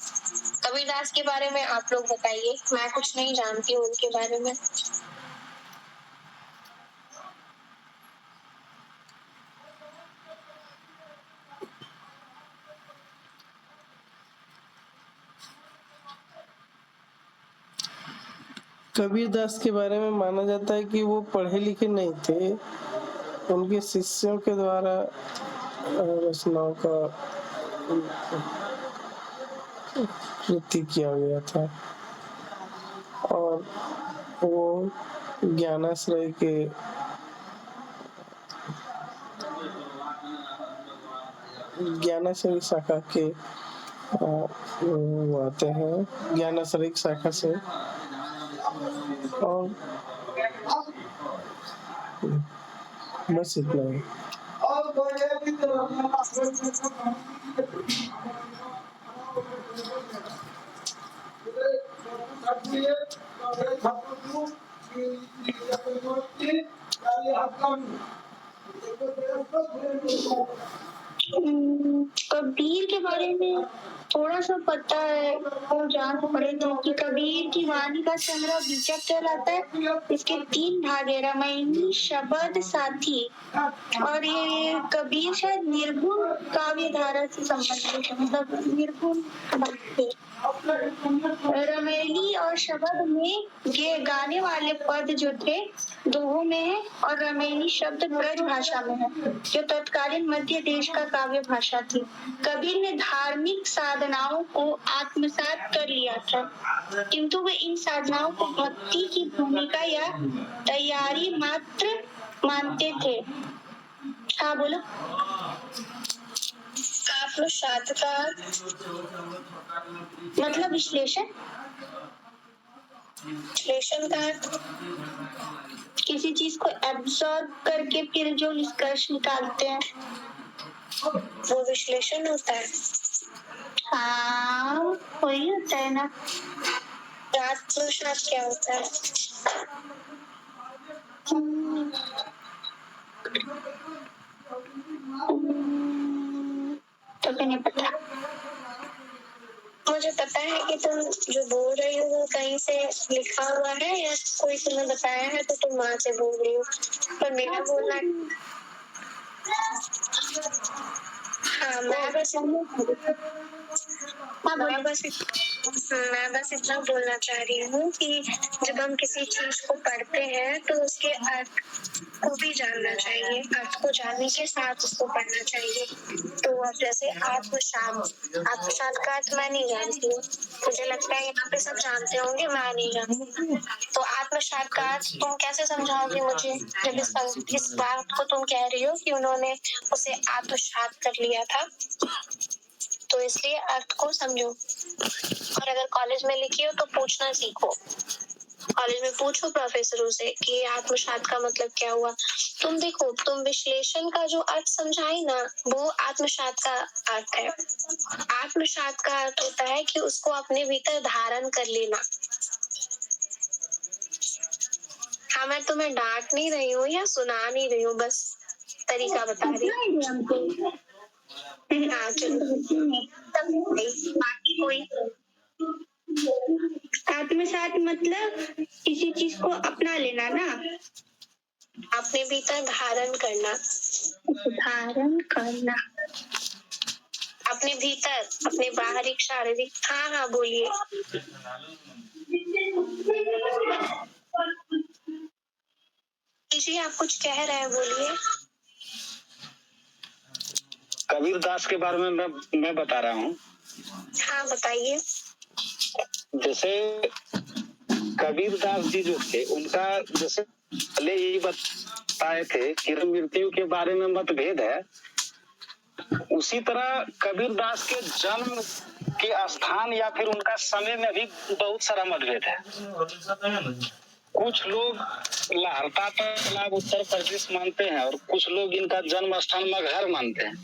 कबीरदास के बारे में आप लोग बताइए, मैं कुछ नहीं जानती हूँ उनके बारे में। कबीरदास के बारे में माना जाता है कि वो पढ़े लिखे नहीं थे, उनके शिष्यों के द्वारा रचनाओं का कृति किया गया था और वो ज्ञानाश्रय के ज्ञानाश्रय शाखा के वो आते हैं, ज्ञानाश्रय शाखा से। और बस इतना ही। कबीर के बारे में थोड़ा सा पता है और जान पड़े तो कि कबीर की वाणी का संग्रह बीजक कहलाता है। इसके 3 भाग है, रामायणी, शबद, साथी। और ये कबीर शायद निर्गुण काव्य धारा से संबंधित है, मतलब निर्गुण भक्ति। रामायणी और शबद में ये गाने वाले पद जो थे दोहों में है और रामायणी शब्द ब्रज भाषा में है जो तत्कालीन मध्य देश का काव्य भाषा थी। कबीर ने धार्मिक साधनाओं को आत्मसात कर लिया था, किंतु वे इन साधनाओं को भक्ति की भूमिका या तैयारी मात्र मानते थे। हाँ बोलो। आत्मसात का मतलब विश्लेषण का किसी चीज को एब्जॉर्ब करके फिर जो निष्कर्ष निकालते हैं वो विश्लेषण होता है। हाँ वही होता है ना। आत्मसात क्या होता है? तो नहीं पता। मुझे पता है कि तुम जो बोल रही हो वो कहीं से लिखा हुआ है या कोई तुम्हें बताया है तो तुम वहां से बोल रही हो, पर मेरा बोलना हाँ मैं बस इतना बोलना चाह रही हूँ कि जब हम किसी चीज को पढ़ते हैं तो उसके अर्थ को भी जानना चाहिए, अर्थ को जानने के साथ उसको पढ़ना चाहिए। तो अब जैसे आत्मशांत का अर्थ मैं नहीं जानती हूँ, मुझे लगता है यहाँ पे सब जानते होंगे, मैं नहीं जानती। तो आत्मशांत का अर्थ तुम कैसे समझाओगे मुझे, जब इस बात को तुम कह रही हो कि उन्होंने उसे आत्मसात कर लिया था? तो इसलिए अर्थ को समझो, और अगर कॉलेज में लिखी हो तो पूछना सीखो। कॉलेज में पूछो प्रोफेसरों से कि आत्मसात का मतलब क्या हुआ। तुम देखो, तुम विश्लेषण का जो अर्थ समझाई ना, वो आत्मसात का अर्थ है। आत्मसात का अर्थ होता है कि उसको अपने भीतर धारण कर लेना। हाँ, मैं तुम्हें डांट नहीं रही हूँ या सुना नहीं रही हूँ, बस तरीका बता रही हूँ। हाँ चलो, बाकी कोई? आत्मसात मतलब किसी चीज को अपना लेना ना, अपने भीतर धारण करना। धारण करना। अपने भीतर, अपने बाहरी शारीरिक। हाँ हाँ बोलिए। जी आप कुछ कह रहे हैं, बोलिए। कबीर दास के बारे में मैं बता रहा हूँ। हाँ बताइए। जैसे कबीर दास जी जो थे, उनका जैसे पहले यही बताए थे कि मृत्यु के बारे में मतभेद है, उसी तरह कबीर दास के जन्म के स्थान या फिर उनका समय में भी बहुत सारा मतभेद है। कुछ लोग लहरता तालाब उत्तर प्रदेश मानते हैं और कुछ लोग इनका जन्म स्थान मगहर मानते हैं।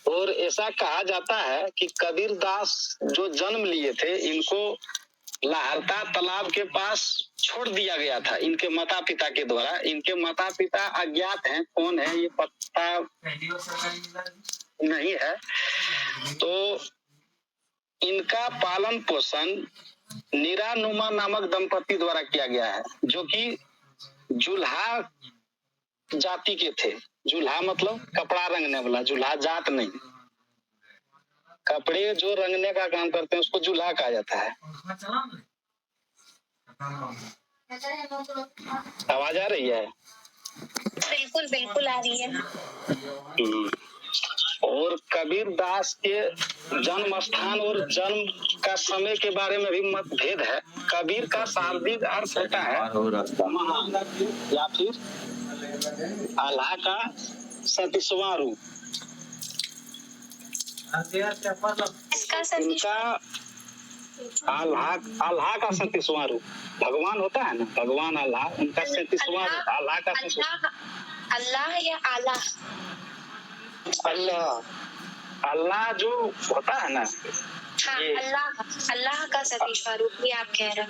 और ऐसा कहा जाता है कि कबीर दास जो जन्म लिए थे, इनको लहरता तालाब के पास छोड़ दिया गया था इनके माता पिता के द्वारा। इनके माता पिता अज्ञात हैं, कौन है ये पता नहीं है। तो इनका पालन पोषण नीरानुमा नामक दंपति द्वारा किया गया है, जो कि जुल्हा जाति के थे। जुल्हा मतलब कपड़ा रंगने वाला, जुल्हा जात नहीं। कपड़े जो रंगने का काम करते हैं उसको जुल्हा कहा जाता है। आवाज आ रही है? बिल्कुल बिल्कुल आ रही है। और कबीर दास के जन्म स्थान और जन्म का समय के बारे में भी मतभेद है। कबीर का शाब्दिक अर्थ होता है महान या फिर अल्लाह का 37वां रूप। इनका अल्लाह का 37वां रूप भगवान होता है ना, भगवान अल्लाह, उनका 37वां रूप अल्लाह का। अल्लाह या आला? अल्लाह जो होता है ना, हाँ अल्लाह का 37वां रूप भी आप कह रहे हैं।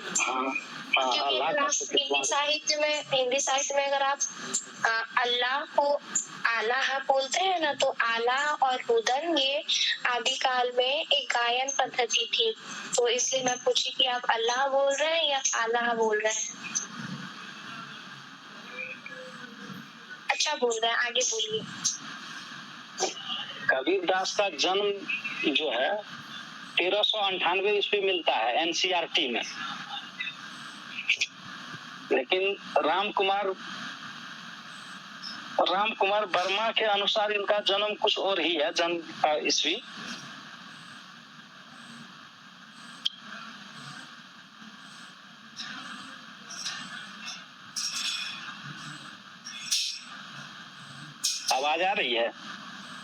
क्योंकि अगर आप हिंदी साहित्य में अगर आप अल्लाह को आला बोलते हैं ना, तो आला और रुदन ये आदिकाल में एक गायन पद्धति थी। तो इसलिए मैं पूछी कि आप अल्लाह बोल रहे हैं या आला बोल रहे हैं। अच्छा बोल रहे हैं, आगे बोलिए। कबीर दास का जन्म जो है 1398 ईस्वी मिलता है एनसीईआरटी में। लेकिन राम कुमार वर्मा के अनुसार इनका जन्म कुछ और ही है, जन्म का ईस्वी। आवाज आ रही है?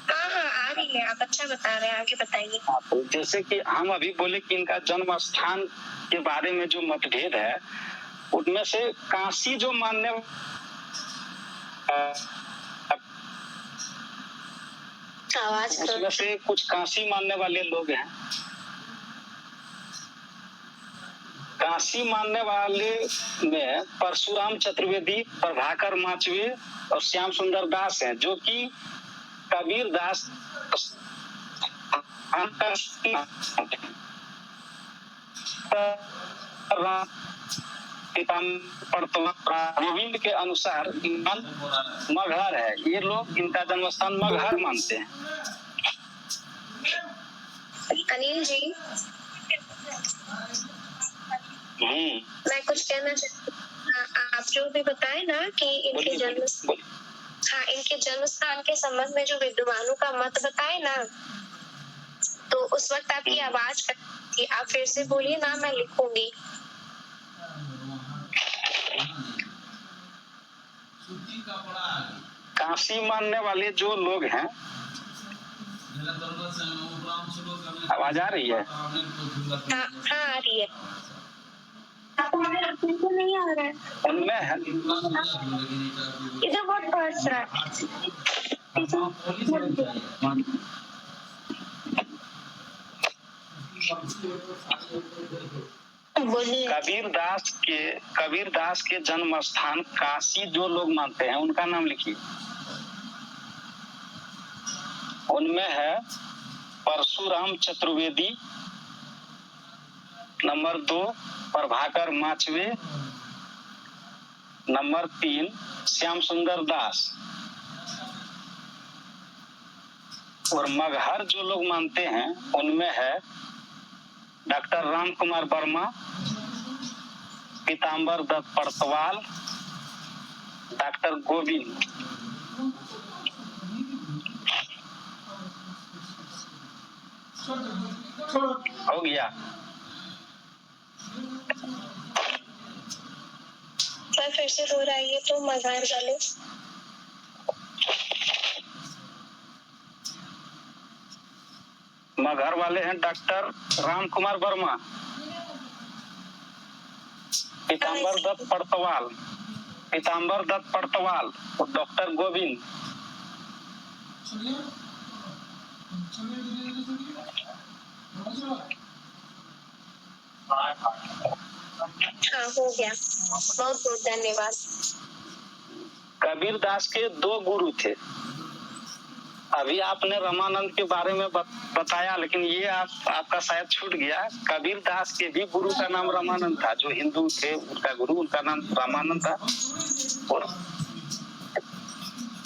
हाँ आ रही है, आप अच्छा बता रहे हैं, आगे बताइए। तो जैसे कि हम अभी बोले कि इनका जन्म स्थान के बारे में जो मतभेद है, उनमें से काशी जो मानने उसमें से कुछ काशी मानने वाले लोग हैं। काशी मानने वाले में परशुराम चतुर्वेदी, प्रभाकर माचवे और श्याम सुंदर दास हैं, जो कि कबीर दास गोविंद के अनुसार मगहर है। ये लोग इनका जन्म स्थान मगहर मानते हैं। अनिल जी मैं कुछ कहना चाहती हूँ। आप जो भी बताए ना कि इनके जन्म, हाँ, इनके जन्म स्थान के संबंध में जो विद्वानों का मत बताए ना, तो उस वक्त आपकी आवाज कट थी। आप फिर से बोलिए ना, मैं लिखूंगी। काशी मानने वाले जो लोग हैं, आवाज आ रही है? हाँ, आ रही है। आपको नहीं आ रहा है? उनमें है, इधर बहुत बरस रहा है। बोलिए। कबीरदास के जन्म स्थान काशी जो लोग मानते हैं उनका नाम लिखिए। उनमें है परशुराम चतुर्वेदी, नंबर 2 प्रभाकर माचवे, नंबर 3 श्याम सुंदर दास। और मगहर जो लोग मानते हैं उनमें है डॉक्टर राम कुमार वर्मा, पीताम्बर दत्त पड़तवाल, डॉक्टर गोविंद। हो गया? सर फिर से दोहराइए तो मगहर वाले। मगहर वाले हैं डॉक्टर राम कुमार वर्मा, पीताम्बर दत्त पड़तवाल और डॉक्टर गोविंद। हाँ, हो गया। बहुत बहुत धन्यवाद। कबीरदास के 2 गुरु थे। अभी आपने रामानंद के बारे में बताया, लेकिन ये आपका शायद छूट गया। कबीरदास के भी गुरु का नाम रामानंद था। जो हिंदू थे उनका गुरु, उनका नाम रामानंद था। और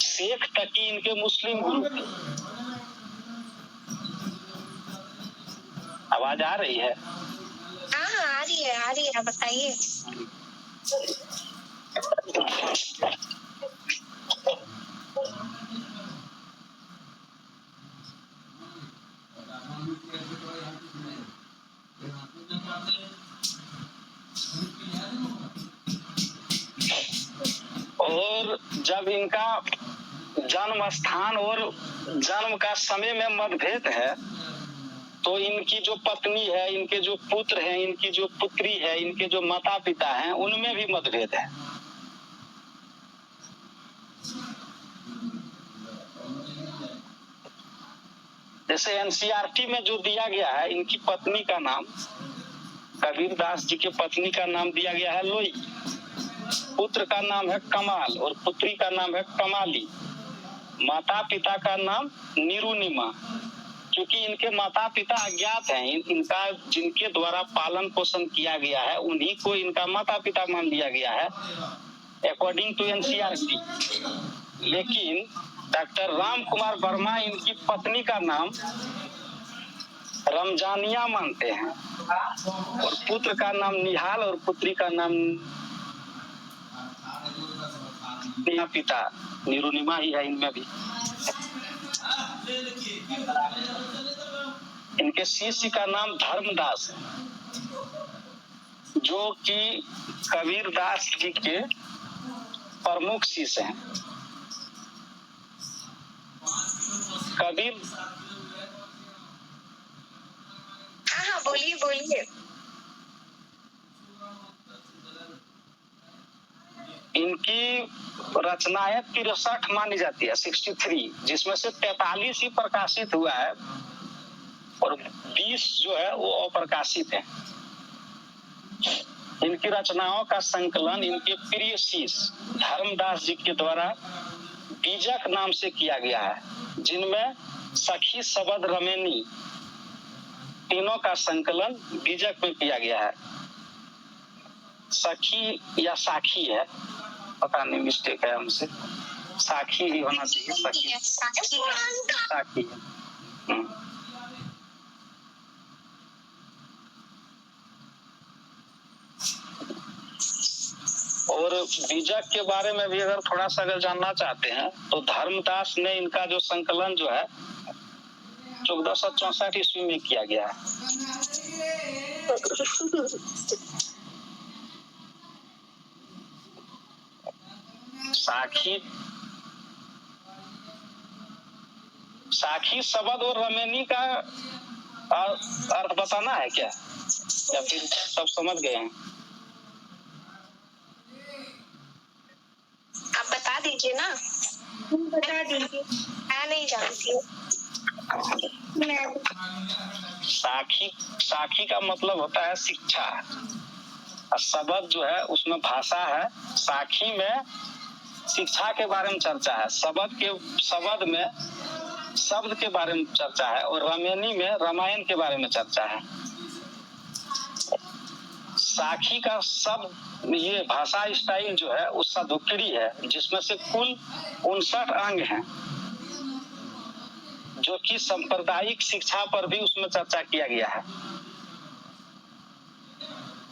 शेख तकी इनके मुस्लिम गुरु थे। आवाज आ रही है? हाँ, आ रही है, बताइए। और जब इनका जन्म स्थान और जन्म का समय में मतभेद है, तो इनकी जो पत्नी है, इनके जो पुत्र हैं, इनकी जो पुत्री है, इनके जो माता पिता हैं, उनमें भी मतभेद है। जैसे एनसीईआरटी में जो दिया गया है, इनकी पत्नी का नाम, कबीरदास जी के पत्नी का नाम दिया गया है लोई, पुत्र का नाम है कमाल और पुत्री का नाम है कमाली, माता पिता का नाम निरुनिमा। क्योंकि इनके माता पिता अज्ञात हैं, इनका जिनके द्वारा पालन पोषण किया गया है उन्हीं को इनका माता पिता मान लिया गया है अकॉर्डिंग टू एनसीईआरटी। लेकिन डॉक्टर राम कुमार वर्मा इनकी पत्नी का नाम रमजानिया मानते हैं और पुत्र का नाम निहाल और पुत्री का नाम पिता निरुनिमा ही है। इनमें भी इनके शिष्य का नाम धर्मदास है, जो कि कबीरदास जी के प्रमुख शिष्य हैं। कबीर, हाँ, बोलिए। इनकी रचनाएं 63 मानी जाती है, 63, जिसमें से 43 ही प्रकाशित हुआ है और 20 जो है वो अप्रकाशित है। इनकी रचनाओं का संकलन इनके प्रिय शिष्य धर्मदास जी के द्वारा बीजक नाम से किया गया है, जिनमें सखी शबद रमेनी तीनों का संकलन बीजक में किया गया है। सखी या साखी है, पता नहीं, मिस्टेक है हमसे, साखी ही होना चाहिए। साखी है। और बीजक के बारे में भी अगर थोड़ा सा अगर जानना चाहते हैं तो धर्मदास ने इनका जो संकलन जो है 1464 ईस्वी में किया गया है। साखी शब्द और रमेनी का अर्थ बताना है क्या, या फिर सब समझ गए हैं? आप बता दीजिए ना। बता दीजिए। मैं नहीं जानती हूँ। साखी का मतलब होता है शिक्षा, और शब्द जो है उसमें भाषा है। साखी में शिक्षा के बारे में चर्चा है, शब्द में शब्द के बारे में चर्चा है, और रमेनी में रामायण के बारे में चर्चा है। साखी का शब्द ये भाषा स्टाइल जो है वो सदुक्कड़ी है, जिसमें से कुल 59 अंग हैं, जो कि सांप्रदायिक शिक्षा पर भी उसमें चर्चा किया गया है।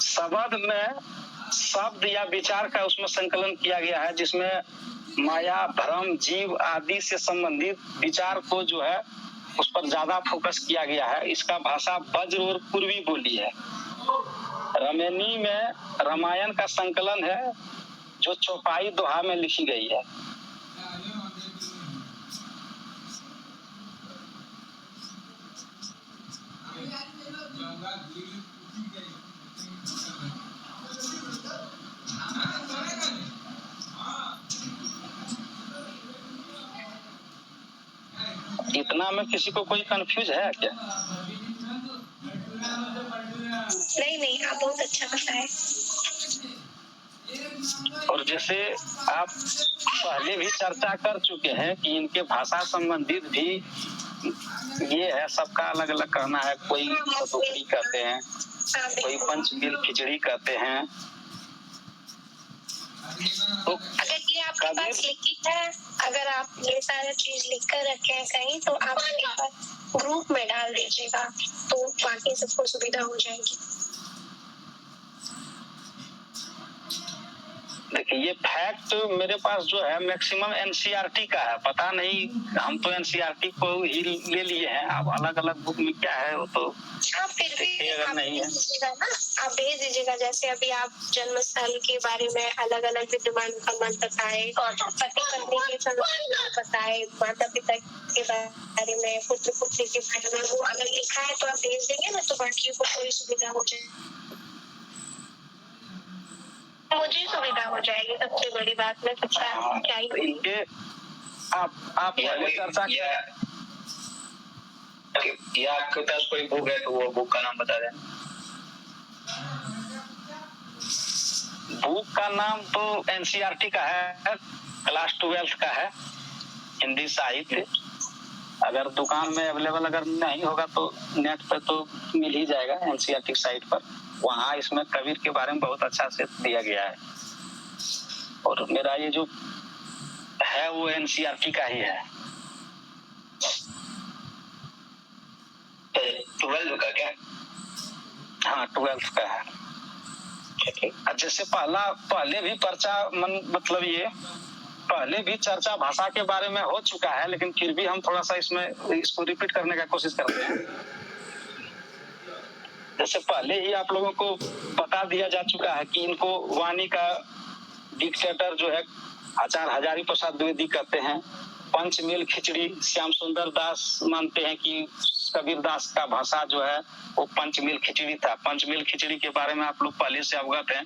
शब्द में शब्द या विचार का उसमें संकलन किया गया है, जिसमें माया, भ्रम, जीव आदि से संबंधित विचार को जो है उस पर ज्यादा फोकस किया गया है। इसका भाषा वज्र और पूर्वी बोली है। रमेनी में रामायण का संकलन है, जो चौपाई दोहा में लिखी गई है। इतना में किसी को कोई कंफ्यूज है क्या? नहीं, आप बहुत अच्छा बताए। और जैसे आप पहले भी चर्चा कर चुके हैं कि इनके भाषा संबंधित भी ये है, सबका अलग अलग कहना है। कोई सदुक्कड़ी कहते हैं, कोई पंचमील खिचड़ी कहते हैं। तो अगर ये आपके पास लिखित है, अगर आप ये सारा चीज लिख कर रखे हैं कहीं, तो आप एक बार ग्रुप में डाल दीजिएगा, तो बाकी सबको सुविधा हो जाएगी। देखिए, ये फैक्ट मेरे पास जो है मैक्सिमम एनसीईआरटी का है। पता नहीं, हम तो एनसीईआरटी को ही ले लिए हैं। अब अलग अलग बुक में क्या है वो तो आप फिर भी अगर आप नहीं है, भेज दीजिएगा ना, आप भेज दीजिएगा। जैसे अभी आप जन्म स्थल के बारे में अलग अलग विद्यमान का मत बताए, और पति पत्नी के संबंध बताए, माता पिता के बारे में, पुत्र पुत्री के बारे में, वो अगर लिखा है तो आप भेज देंगे ना, तो बाकी को कोई सुविधा हो जाएगी। मुझे सुविधा हो जाएगी। सबसे बड़ी बात में क्या ही इनके आप पहले चर्चा किया या आपके पास कोई बुक है तो वो बुक का नाम बता दें। बुक का नाम तो एनसीईआरटी का है, क्लास 12 का है, हिंदी साहित्य। अगर दुकान में अवेलेबल अगर नहीं होगा तो नेट पे तो मिल ही जाएगा, एनसीईआरटी साइट पर। वहाँ इसमें कबीर के बारे में बहुत अच्छा से दिया गया है। और मेरा ये जो है वो एनसीईआरटी का ही है। 12 का क्या? हाँ, 12 का है। जैसे पहले भी पहले भी चर्चा भाषा के बारे में हो चुका है, लेकिन फिर भी हम थोड़ा सा इसको रिपीट करने का कोशिश करते हैं। जैसे पहले ही आप लोगों को बता दिया जा चुका है कि इनको वाणी का डिक्टेटर जो है आचार्य हजारी प्रसाद द्विवेदी कहते हैं। पंचमील खिचड़ी श्याम सुंदर दास मानते हैं कि कबीर दास का भाषा जो है वो पंचमील खिचड़ी था। पंचमील खिचड़ी के बारे में आप लोग पहले से अवगत हैं।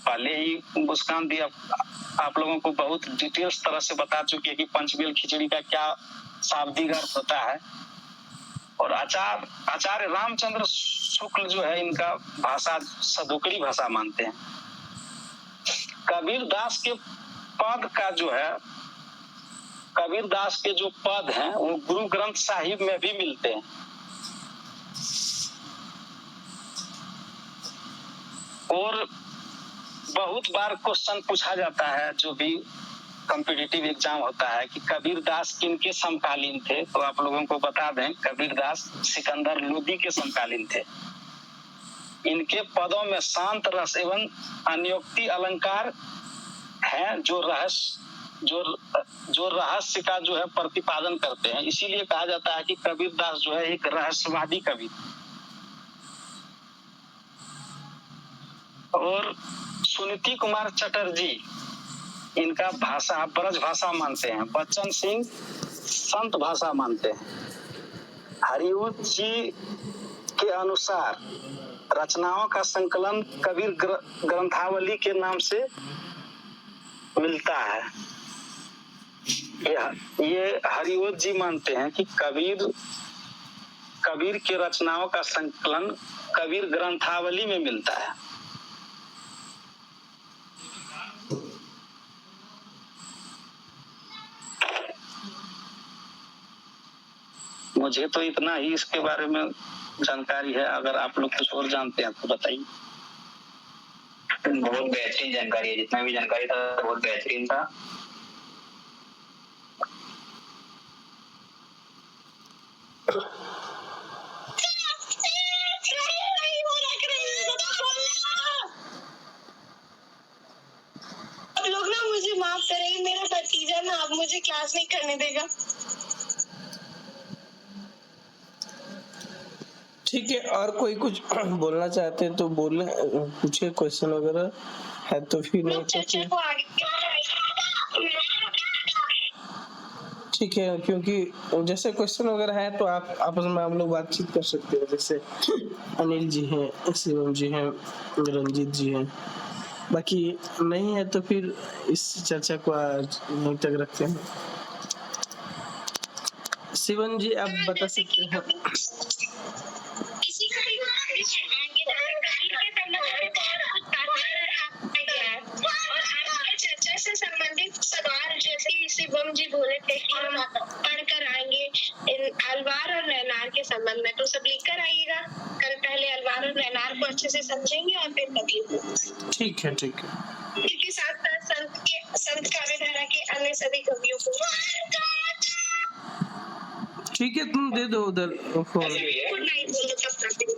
पहले ही मुस्कान दी आप लोगों को बहुत डिटेल्स तरह से बता चुकी है कि पंचमील खिचड़ी का क्या शाब्दिक अर्थ होता है। और आचार्य रामचंद्र शुक्ल जो है इनका भाषा सदुक्कड़ी भाषा मानते हैं। कबीर दास के पद का जो है, कबीर दास के जो पद हैं वो गुरु ग्रंथ साहिब में भी मिलते हैं। और बहुत बार क्वेश्चन पूछा जाता है, जो भी कॉम्पिटिटिव एग्जाम होता है, कि कबीर दास किनके समकालीन थे। तो आप लोगों को बता दें, कबीर दास सिकंदर लोदी के समकालीन थे। इनके पदों में शांत रस एवं अन्योक्ति अलंकार है जो रहस्य का जो है प्रतिपादन करते हैं। इसीलिए कहा जाता है कि कबीरदास जो है एक रहस्यवादी कवि। और सुनीति कुमार चटर्जी, इनका भाषा ब्रज भाषा मानते हैं। बच्चन सिंह संत भाषा मानते हैं। हरिवंश जी के अनुसार रचनाओं का संकलन कबीर ग्रंथावली के नाम से मिलता है। ये हरिवंश जी मानते हैं कि कबीर के रचनाओं का संकलन कबीर ग्रंथावली में मिलता है। मुझे तो इतना ही इसके बारे में जानकारी है। अगर आप लोग कुछ और जानते हैं तो बताइए। बहुत बेहतरीन जानकारी है, जितना भी जानकारी था बहुत बेहतरीन था। आप लोग ना मुझे माफ करेंगे, मेरा भतीजा ना अब मुझे क्लास नहीं करने देगा। ठीक है, और कोई कुछ बोलना चाहते हैं तो बोले, पूछे क्वेश्चन वगैरह है तो फिर नहीं तो फिर ठीक है। क्योंकि जैसे क्वेश्चन वगैरह है तो आप आपस में हम लोग बातचीत कर सकते हैं। जैसे अनिल जी हैं, शिवम जी हैं, रंजीत जी हैं। बाकी नहीं है तो फिर इस चर्चा को आज यहीं तक रखते हैं। शिवम जी आप बता सकते हैं। चर्चा से संबंधित सवाल जैसे शिवम जी बोले थे कि हम पढ़कर आएंगे अलवार और नैनार के संबंध में, तो सब लिख कर आइएगा। कल पहले अलवार और नैनार को अच्छे से समझेंगे और फिर कभी ठीक है ठीक है। इसके साथ साथ संत काव्यधारा के अन्य सभी कवियों को ठीक है, तुम दे दो उधर फोन। गुड नाइट बोलो तब करते हैं।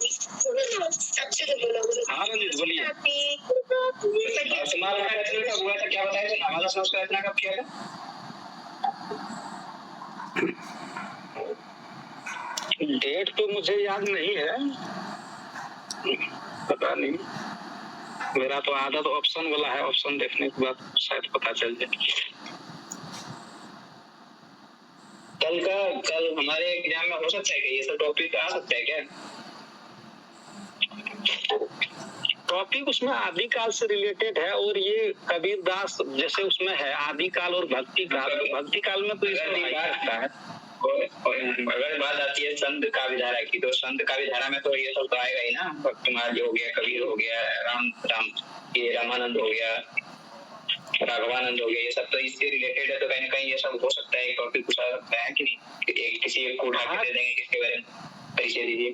अच्छे से बोलो। हाँ रंजीत बोलिए। बढ़िया। तुम्हारा कब हुआ था, क्या बताया था? हमारा संस्कार इतना कब किया था? डेट तो मुझे याद नहीं है, पता नहीं। मेरा तो आदत ऑप्शन वाला है, ऑप्शन देखने के बाद शायद पता चल जाए। कल हमारे एग्जाम में हो सकता है कि ये सब टॉपिक आ सकता है क्या? टॉपिक उसमें आदिकाल से रिलेटेड है और ये कबीरदास जैसे उसमें है आदिकाल और भक्ति काल। भक्ति काल में तो इसमें नहीं सकता है। अगर बात आती है संत काव्यधारा की, तो संत काव्यधारा में तो ये सब तो आएगा ही ना। भक्तिमाल हो गया, कबीर हो गया, ये रामानंद हो गया, राघवानंद हो गया, ये सब तो इससे रिलेटेड है। तो कहीं ना कहीं ये सब हो सकता है, टॉपिक कुछ आ सकता है कि नहीं? किसी एक को उठा के दे देंगे, किसके बारे में परिचय दीजिए।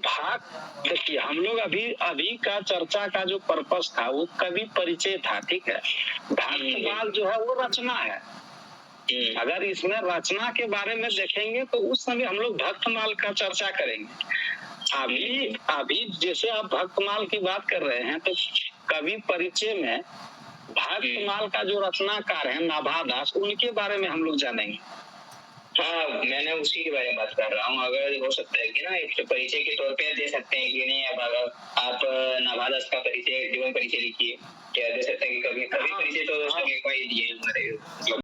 देखिए, हम लोग अभी का चर्चा का जो पर्पस था वो कवि परिचय था, ठीक है। भक्तमाल जो है वो रचना है। अगर इसमें रचना के बारे में देखेंगे तो उस समय हम लोग भक्तमाल का चर्चा करेंगे। अभी जैसे आप भक्तमाल की बात कर रहे हैं तो कवि परिचय में भक्तमाल का जो रचनाकार है नाभादास, उनके बारे में हम लोग जानेंगे। हाँ, मैंने उसी के बारे में बात कर रहा हूँ। अगर हो सकता है कि ना एक परिचय के तौर पे दे सकते हैं कि नहीं। अब अगर आप नाभादास का परिचय, जीवन परिचय लिखिए, क्या दे सकते हैं कि कभी परिचय तो दोस्तों के कोई दिए हमारे